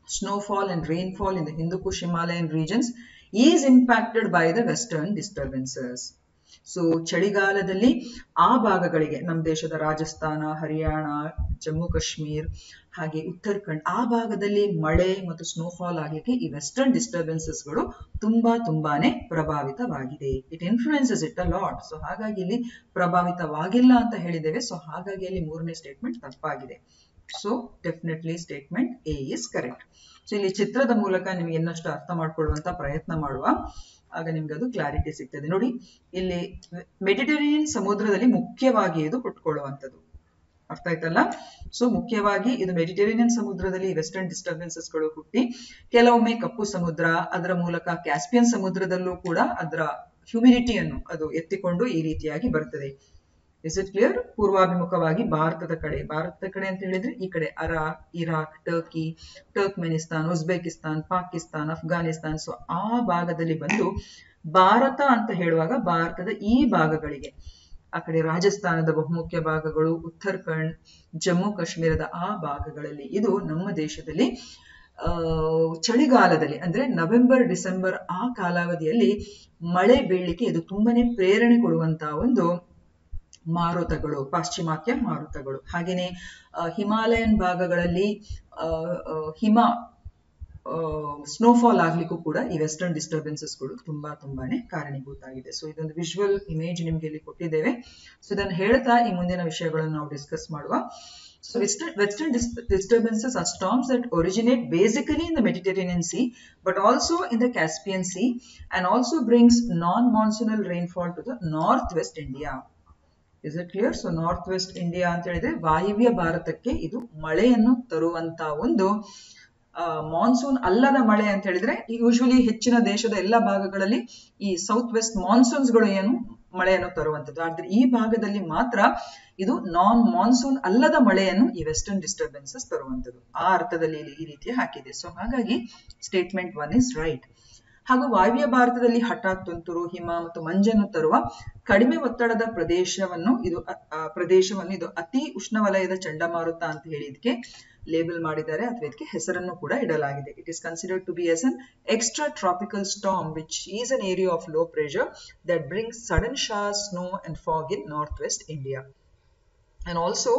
Snowfall and rainfall in the Hindu Kush Himalayan regions is impacted by the western disturbances. So ಚಳಿಗಾಲದಲ್ಲಿ ಆ ಭಾಗಗಳಿಗೆ ನಮ್ಮ ದೇಶದ ರಾಜಸ್ಥಾನ, ಹರಿಯಾಣ, ಜಮ್ಮು ಕಾಶ್ಮೀರ್ ಹಾಗೆ ಉತ್ತರಾಖಂಡ್ ಆ ಭಾಗದಲ್ಲಿ ಮಳೆ ಮತ್ತು ಸ್ನೋಫಾಲ್ ಆಗಲಿಕ್ಕೆ ಈ ವೆಸ್ಟರ್ನ್ ಡಿಸ್ಟರ್ಬೆನ್ಸಸ್ಗಳು ತುಂಬಾನೇ ಪ್ರಭಾವಿತವಾಗಿದೆ. It influences it a lot. So ಹಾಗಾಗಿ ಇಲ್ಲಿ ಪ್ರಭಾವಿತವಾಗಿಲ್ಲ ಅಂತ ಹೇಳಿದ್ದೇವೆ. ಸೊ ಹಾಗಾಗಿ ಅಲ್ಲಿ ಮೂರನೇ ಸ್ಟೇಟ್ಮೆಂಟ್ ತಪ್ಪಾಗಿದೆ. So definitely statement A is correct. So ಇಲ್ಲಿ ಚಿತ್ರದ ಮೂಲಕ ನಿಮ್ಗೆ ಇನ್ನಷ್ಟು ಅರ್ಥ ಮಾಡ್ಕೊಳ್ಳುವಂತ ಪ್ರಯತ್ನ ಮಾಡುವ, ಆಗ ನಿಮ್ಗೆ ಅದು ಕ್ಲಾರಿಟಿ ಸಿಗ್ತದೆ. ನೋಡಿ, ಇಲ್ಲಿ ಮೆಡಿಟರೇನಿಯನ್ ಸಮುದ್ರದಲ್ಲಿ ಮುಖ್ಯವಾಗಿ ಇದು ಹುಟ್ಕೊಳ್ಳುವಂಥದ್ದು. ಅರ್ಥ ಆಯ್ತಲ್ಲ? ಸೊ ಮುಖ್ಯವಾಗಿ ಇದು ಮೆಡಿಟರೇನಿಯನ್ ಸಮುದ್ರದಲ್ಲಿ ವೆಸ್ಟರ್ನ್ ಡಿಸ್ಟರ್ಬೆನ್ಸಸ್ಗಳು ಹುಟ್ಟಿ ಕೆಲವೊಮ್ಮೆ ಕಪ್ಪು ಸಮುದ್ರ, ಅದರ ಮೂಲಕ ಕ್ಯಾಸ್ಪಿಯನ್ ಸಮುದ್ರದಲ್ಲೂ ಕೂಡ ಅದರ ಹ್ಯೂಮಿಡಿಟಿಯನ್ನು ಅದು ಎತ್ತಿಕೊಂಡು ಈ ರೀತಿಯಾಗಿ ಬರ್ತದೆ. Is it clear? ಪೂರ್ವಾಭಿಮುಖವಾಗಿ ಭಾರತದ ಕಡೆ ಅಂತ ಹೇಳಿದ್ರೆ ಈ ಕಡೆ Iraq, Turkmenistan, Uzbekistan, Pakistan, Afghanistan. So ಆ ಭಾಗದಲ್ಲಿ ಬಂದು ಭಾರತ ಅಂತ ಹೇಳುವಾಗ ಭಾರತದ ಈ ಭಾಗಗಳಿಗೆ, ಆ ಕಡೆ ರಾಜಸ್ಥಾನದ ಬಹುಮುಖ್ಯ ಭಾಗಗಳು, ಉತ್ತರಾಖಂಡ್, ಜಮ್ಮು ಕಾಶ್ಮೀರದ ಆ ಭಾಗಗಳಲ್ಲಿ ಇದು ನಮ್ಮ ದೇಶದಲ್ಲಿ ಚಳಿಗಾಲದಲ್ಲಿ ಅಂದ್ರೆ ನವೆಂಬರ್ ಡಿಸೆಂಬರ್ ಆ ಕಾಲಾವಧಿಯಲ್ಲಿ ಮಳೆ ಬೀಳಲಿಕ್ಕೆ ಇದು ತುಂಬಾನೇ ಪ್ರೇರಣೆ ಕೊಡುವಂತಹ ಒಂದು ಮಾರುತಗಳು, ಪಾಶ್ಚಿಮಾತ್ಯ ಮಾರುತಗಳು. ಹಾಗೇನೆ ಹಿಮಾಲಯನ್ ಭಾಗಗಳಲ್ಲಿ ಸ್ನೋಫಾಲ್ ಆಗ್ಲಿಕ್ಕೂ ಕೂಡ ಈ ವೆಸ್ಟರ್ನ್ ಡಿಸ್ಟರ್ಬೆನ್ಸಸ್ಗಳು ತುಂಬಾನೇ ಕಾರಣೀಭೂತ ಆಗಿದೆ. ಸೊ ಇದೊಂದು ವಿಜುವಲ್ ಇಮೇಜ್ ನಿಮ್ಗೆ ಇಲ್ಲಿ ಕೊಟ್ಟಿದ್ದೇವೆ. ಸೊ ಇದನ್ನು ಹೇಳ್ತಾ ಈ ಮುಂದಿನ ವಿಷಯಗಳನ್ನು ನಾವು ಡಿಸ್ಕಸ್ ಮಾಡುವ. So western disturbances are storms that originate basically in the Mediterranean Sea, but also in the Caspian Sea, and also brings non-monsoonal rainfall to the northwest India. Is it clear? So northwest India ಅಂತ ಹೇಳಿದ್ರೆ ವಾಯುವ್ಯ ಭಾರತಕ್ಕೆ ಇದು ಮಳೆಯನ್ನು ತರುವಂತ ಒಂದು ಮಾನ್ಸೂನ್ ಅಲ್ಲದ ಮಳೆ ಅಂತ ಹೇಳಿದ್ರೆ ಯೂಶುವಲಿ ಹೆಚ್ಚಿನ ದೇಶದ ಎಲ್ಲ ಭಾಗಗಳಲ್ಲಿ ಈ ಸೌತ್ ವೆಸ್ಟ್ ಮಾನ್ಸೂನ್ಸ್ಗಳು ಏನು ಮಳೆಯನ್ನು ತರುವಂತದ್ದು. ಆದ್ರೆ ಈ ಭಾಗದಲ್ಲಿ ಮಾತ್ರ ಇದು ನಾನ್ ಮಾನ್ಸೂನ್ ಅಲ್ಲದ ಮಳೆಯನ್ನು ಈ ವೆಸ್ಟರ್ನ್ ಡಿಸ್ಟರ್ಬೆನ್ಸಸ್ ತರುವಂತದ್ದು. ಆ ಅರ್ಥದಲ್ಲಿ ಇಲ್ಲಿ ಈ ರೀತಿ ಹಾಕಿದೆ. ಸೊ ಹಾಗಾಗಿ ಸ್ಟೇಟ್ಮೆಂಟ್ 1 ಇಸ್ ರೈಟ್. ಹಾಗೂ ವಾಯುವ್ಯ ಭಾರತದಲ್ಲಿ ಹಠಾತ್ ತುಂತುರು, ಹಿಮ ಮತ್ತು ಮಂಜನ್ನು ತರುವ ಕಡಿಮೆ ಒತ್ತಡದ ಪ್ರದೇಶವನ್ನು ಇದು ಅತಿ ಉಷ್ಣವಲಯದ ಚಂಡಮಾರುತ ಅಂತ ಹೇಳಿ ಇದಕ್ಕೆ ಲೇಬಲ್ ಮಾಡಿದ್ದಾರೆ ಅಥವಾ ಇದಕ್ಕೆ ಹೆಸರನ್ನು ಕೂಡ ಇಡಲಾಗಿದೆ. It is considered to be as an extra tropical storm which is an area of low pressure that brings sudden showers, snow and fog in northwest India. And also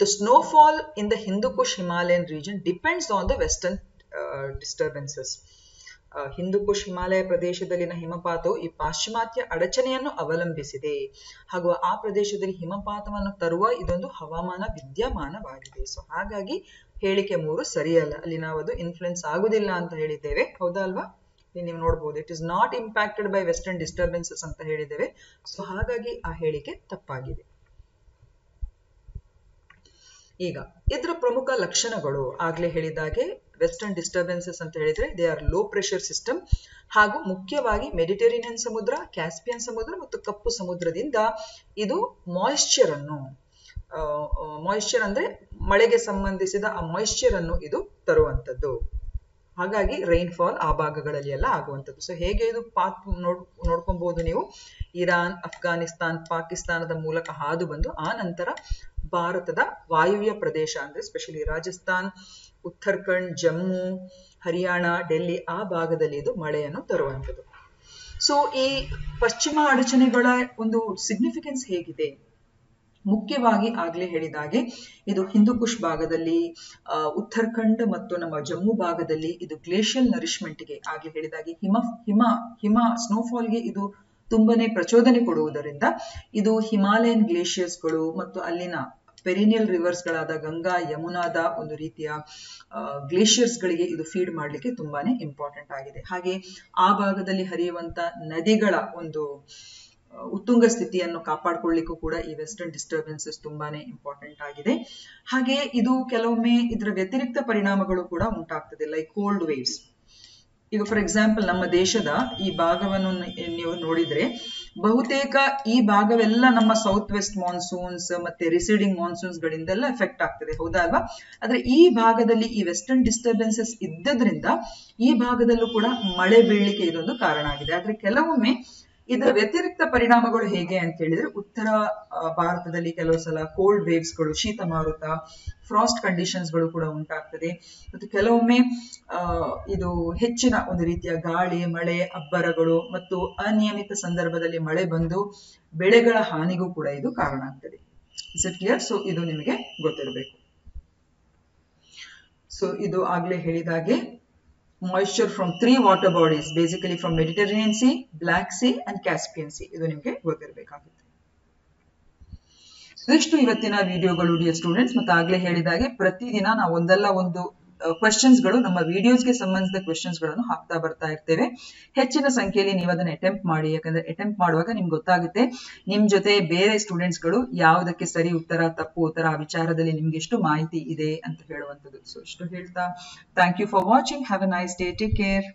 the snowfall in the Hindu Kush Himalayan region depends on the western disturbances. Hindu Kush Himalaya ಪ್ರದೇಶದಲ್ಲಿನ ಹಿಮಪಾತವು ಈ ಪಾಶ್ಚಿಮಾತ್ಯ ಅಡಚಣೆಯನ್ನು ಅವಲಂಬಿಸಿದೆ. ಹಾಗೂ ಆ ಪ್ರದೇಶದಲ್ಲಿ ಹಿಮಪಾತವನ್ನು ತರುವ ಇದೊಂದು ಹವಾಮಾನ ವಿದ್ಯಮಾನವಾಗಿದೆ. ಸೊ ಹಾಗಾಗಿ ಹೇಳಿಕೆ 3 ಸರಿಯಲ್ಲ. ಅಲ್ಲಿ ನಾವು ಅದು ಇನ್ಫ್ಲುಯೆನ್ಸ್ ಆಗುದಿಲ್ಲ ಅಂತ ಹೇಳಿದ್ದೇವೆ, ಹೌದಾ ಅಲ್ವಾ? ನೀವು ನೋಡಬಹುದು, it is not impacted by western disturbances ಅಂತ ಹೇಳಿದ್ದೇವೆ. ಸೊ ಹಾಗಾಗಿ ಆ ಹೇಳಿಕೆ ತಪ್ಪಾಗಿದೆ. ಈಗ ಇದರ ಪ್ರಮುಖ ಲಕ್ಷಣಗಳು ಆಗ್ಲೇ ಹೇಳಿದಾಗೆ ವೆಸ್ಟರ್ನ್ ಡಿಸ್ಟರ್ಬೆನ್ಸಸ್ ಅಂತ ಹೇಳಿದ್ರೆ they are low pressure system, ಹಾಗೂ ಮುಖ್ಯವಾಗಿ ಮೆಡಿಟರೇನಿಯನ್ ಸಮುದ್ರ, ಕ್ಯಾಸ್ಪಿಯನ್ ಸಮುದ್ರ ಮತ್ತು ಕಪ್ಪು ಸಮುದ್ರದಿಂದ ಇದು ಮಾಯಿಶ್ಚರ್ ಅಂದ್ರೆ ಮಳೆಗೆ ಸಂಬಂಧಿಸಿದ ಆ ಮಾಯಿಶ್ಚರ್ ಅನ್ನು ಇದು ತರುವಂತದ್ದು. ಹಾಗಾಗಿ ರೈನ್ಫಾಲ್ ಆ ಭಾಗಗಳಲ್ಲಿ ಎಲ್ಲ ಆಗುವಂಥದ್ದು. ಸೊ ಹೇಗೆ ಇದು ಪಾತ್ ನೋಡ್ಕೊಬಹುದು ನೀವು, ಇರಾನ್, ಅಫ್ಘಾನಿಸ್ತಾನ್, ಪಾಕಿಸ್ತಾನದ ಮೂಲಕ ಹಾದು ಬಂದು ಆ ನಂತರ ಭಾರತದ ವಾಯುವ್ಯ ಪ್ರದೇಶ ಅಂದ್ರೆ ಸ್ಪೆಷಲಿ ರಾಜಸ್ಥಾನ್, ಉತ್ತರಾಖಂಡ್, ಜಮ್ಮು, ಹರಿಯಾಣ, ಡೆಲ್ಲಿ ಆ ಭಾಗದಲ್ಲಿ ಇದು ಮಳೆಯನ್ನು ತರುವಂಥದ್ದು. ಸೊ ಈ ಪಶ್ಚಿಮ ಅಡಚಣೆಗಳ ಒಂದು ಸಿಗ್ನಿಫಿಕೆನ್ಸ್ ಹೇಗಿದೆ? ಮುಖ್ಯವಾಗಿ ಆಗ್ಲೇ ಹೇಳಿದಾಗೆ ಇದು ಹಿಂದೂ ಕುಶ್ ಭಾಗದಲ್ಲಿ, ಉತ್ತರಾಖಂಡ್ ಮತ್ತು ನಮ್ಮ ಜಮ್ಮು ಭಾಗದಲ್ಲಿ ಇದು ಗ್ಲೇಷಿಯಲ್ ನರಿಶ್ಮೆಂಟ್ಗೆ ಆಗ್ಲೇ ಹೇಳಿದಾಗೆ ಹಿಮ ಸ್ನೋಫಾಲ್ಗೆ ಇದು ತುಂಬಾನೇ ಪ್ರಚೋದನೆ ಕೊಡುವುದರಿಂದ ಇದು ಹಿಮಾಲಯನ್ ಗ್ಲೇಷಿಯರ್ಸ್ಗಳು ಮತ್ತು ಅಲ್ಲಿನ ಪೆರಿನಿಯಲ್ ರಿವರ್ಸ್ ಗಳಾದ ಗಂಗಾ, ಯಮುನಾದ ಒಂದು ರೀತಿಯ ಗ್ಲೇಷಿಯರ್ಸ್ ಗಳಿಗೆ ಇದು ಫೀಡ್ ಮಾಡ್ಲಿಕ್ಕೆ ತುಂಬಾನೇ ಇಂಪಾರ್ಟೆಂಟ್ ಆಗಿದೆ. ಹಾಗೆ ಆ ಭಾಗದಲ್ಲಿ ಹರಿಯುವಂತ ನದಿಗಳ ಒಂದು ಉತ್ತುಂಗ ಸ್ಥಿತಿಯನ್ನು ಕಾಪಾಡಿಕೊಳ್ಳಿಕ್ಕೂ ಕೂಡ ಈ ವೆಸ್ಟರ್ನ್ ಡಿಸ್ಟರ್ಬೆನ್ಸಸ್ ತುಂಬಾನೇ ಇಂಪಾರ್ಟೆಂಟ್ ಆಗಿದೆ. ಹಾಗೆ ಇದು ಕೆಲವೊಮ್ಮೆ ಇದರ ವ್ಯತಿರಿಕ್ತ ಪರಿಣಾಮಗಳು ಕೂಡ ಉಂಟಾಗ್ತದೆ, ಲೈಕ್ ಕೋಲ್ಡ್ ವೇವ್ಸ್. ಈಗ ಫಾರ್ ಎಕ್ಸಾಂಪಲ್ ನಮ್ಮ ದೇಶದ ಈ ಭಾಗವನ್ನು ನೀವು ನೋಡಿದ್ರೆ ಬಹುತೇಕ ಈ ಭಾಗವೆಲ್ಲ ನಮ್ಮ ಸೌತ್ ವೆಸ್ಟ್ ಮಾನ್ಸೂನ್ಸ್ ಮತ್ತೆ ರಿಸೀಡಿಂಗ್ ಮಾನ್ಸೂನ್ಸ್ ಗಳಿಂದೆಲ್ಲ ಎಫೆಕ್ಟ್ ಆಗ್ತದೆ, ಹೌದಾ ಅಲ್ವಾ? ಆದ್ರೆ ಈ ಭಾಗದಲ್ಲಿ ಈ ವೆಸ್ಟರ್ನ್ ಡಿಸ್ಟರ್ಬೆನ್ಸಸ್ ಇದ್ದದ್ರಿಂದ ಈ ಭಾಗದಲ್ಲೂ ಕೂಡ ಮಳೆ ಬೀಳಲಿಕ್ಕೆ ಇದೊಂದು ಕಾರಣ ಆಗಿದೆ. ಆದ್ರೆ ಕೆಲವೊಮ್ಮೆ ಇದರ ವ್ಯತಿರಿಕ್ತ ಪರಿಣಾಮಗಳು ಹೇಗೆ ಅಂತ ಹೇಳಿದ್ರೆ, ಉತ್ತರ ಭಾರತದಲ್ಲಿ ಕೆಲವು ಸಲ ಕೋಲ್ಡ್ ವೇವ್ಸ್ ಗಳು, ಶೀತ ಮಾರುತ, ಫ್ರಾಸ್ಟ್ ಕಂಡೀಷನ್ಸ್ ಗಳು ಕೂಡ ಉಂಟಾಗ್ತದೆ. ಮತ್ತು ಕೆಲವೊಮ್ಮೆ ಇದು ಹೆಚ್ಚಿನ ಒಂದು ರೀತಿಯ ಗಾಳಿ, ಮಳೆ, ಅಬ್ಬರಗಳು ಮತ್ತು ಅನಿಯಮಿತ ಸಂದರ್ಭದಲ್ಲಿ ಮಳೆ ಬಂದು ಬೆಳೆಗಳ ಹಾನಿಗೂ ಕೂಡ ಇದು ಕಾರಣ ಆಗ್ತದೆ. Is it clear? ಸೊ ಇದು ನಿಮಗೆ ಗೊತ್ತಿರಬೇಕು. ಸೊ ಇದು ಆಗ್ಲೇ ಹೇಳಿದಾಗೆ moisture from 3 water bodies, basically from Mediterranean Sea, Black Sea and Caspian Sea. ಇದು ನಿಮಗೆ ಗೊತ್ತಿರಬೇಕಾಗುತ್ತೆ. ಇಷ್ಟು ಇವತ್ತಿನ ವಿಡಿಯೋಗಳು ಡಿಯರ್ ಸ್ಟೂಡೆಂಟ್ಸ್. ಮತ್ತೆ ಆಗ್ಲೇ ಹೇಳಿದಾಗೆ ಪ್ರತಿದಿನ ನಾವು ಒಂದಲ್ಲ ಒಂದು ಕ್ವೆಶ್ಚನ್ಸ್ ಗಳು, ನಮ್ಮ ವಿಡಿಯೋಸ್ಗೆ ಸಂಬಂಧಿಸಿದ ಕ್ವೆಶ್ಚನ್ಸ್ ಗಳನ್ನು ಹಾಕ್ತಾ ಬರ್ತಾ ಇರ್ತೇವೆ. ಹೆಚ್ಚಿನ ಸಂಖ್ಯೆಯಲ್ಲಿ ನೀವು ಅದನ್ನ ಅಟೆಂಪ್ಟ್ ಮಾಡಿ, ಯಾಕಂದ್ರೆ ಅಟೆಂಪ್ಟ್ ಮಾಡುವಾಗ ನಿಮ್ಗೆ ಗೊತ್ತಾಗುತ್ತೆ ನಿಮ್ ಜೊತೆ ಬೇರೆ ಸ್ಟೂಡೆಂಟ್ಸ್ ಗಳು ಯಾವುದಕ್ಕೆ ಸರಿ ಉತ್ತರ, ತಪ್ಪು ಉತ್ತರ, ಆ ವಿಚಾರದಲ್ಲಿ ನಿಮ್ಗೆ ಎಷ್ಟು ಮಾಹಿತಿ ಇದೆ ಅಂತ ಹೇಳುವಂಥದ್ದು. ಸೊ ಇಷ್ಟು ಹೇಳ್ತಾ thank you for watching. Have a nice day. Take care.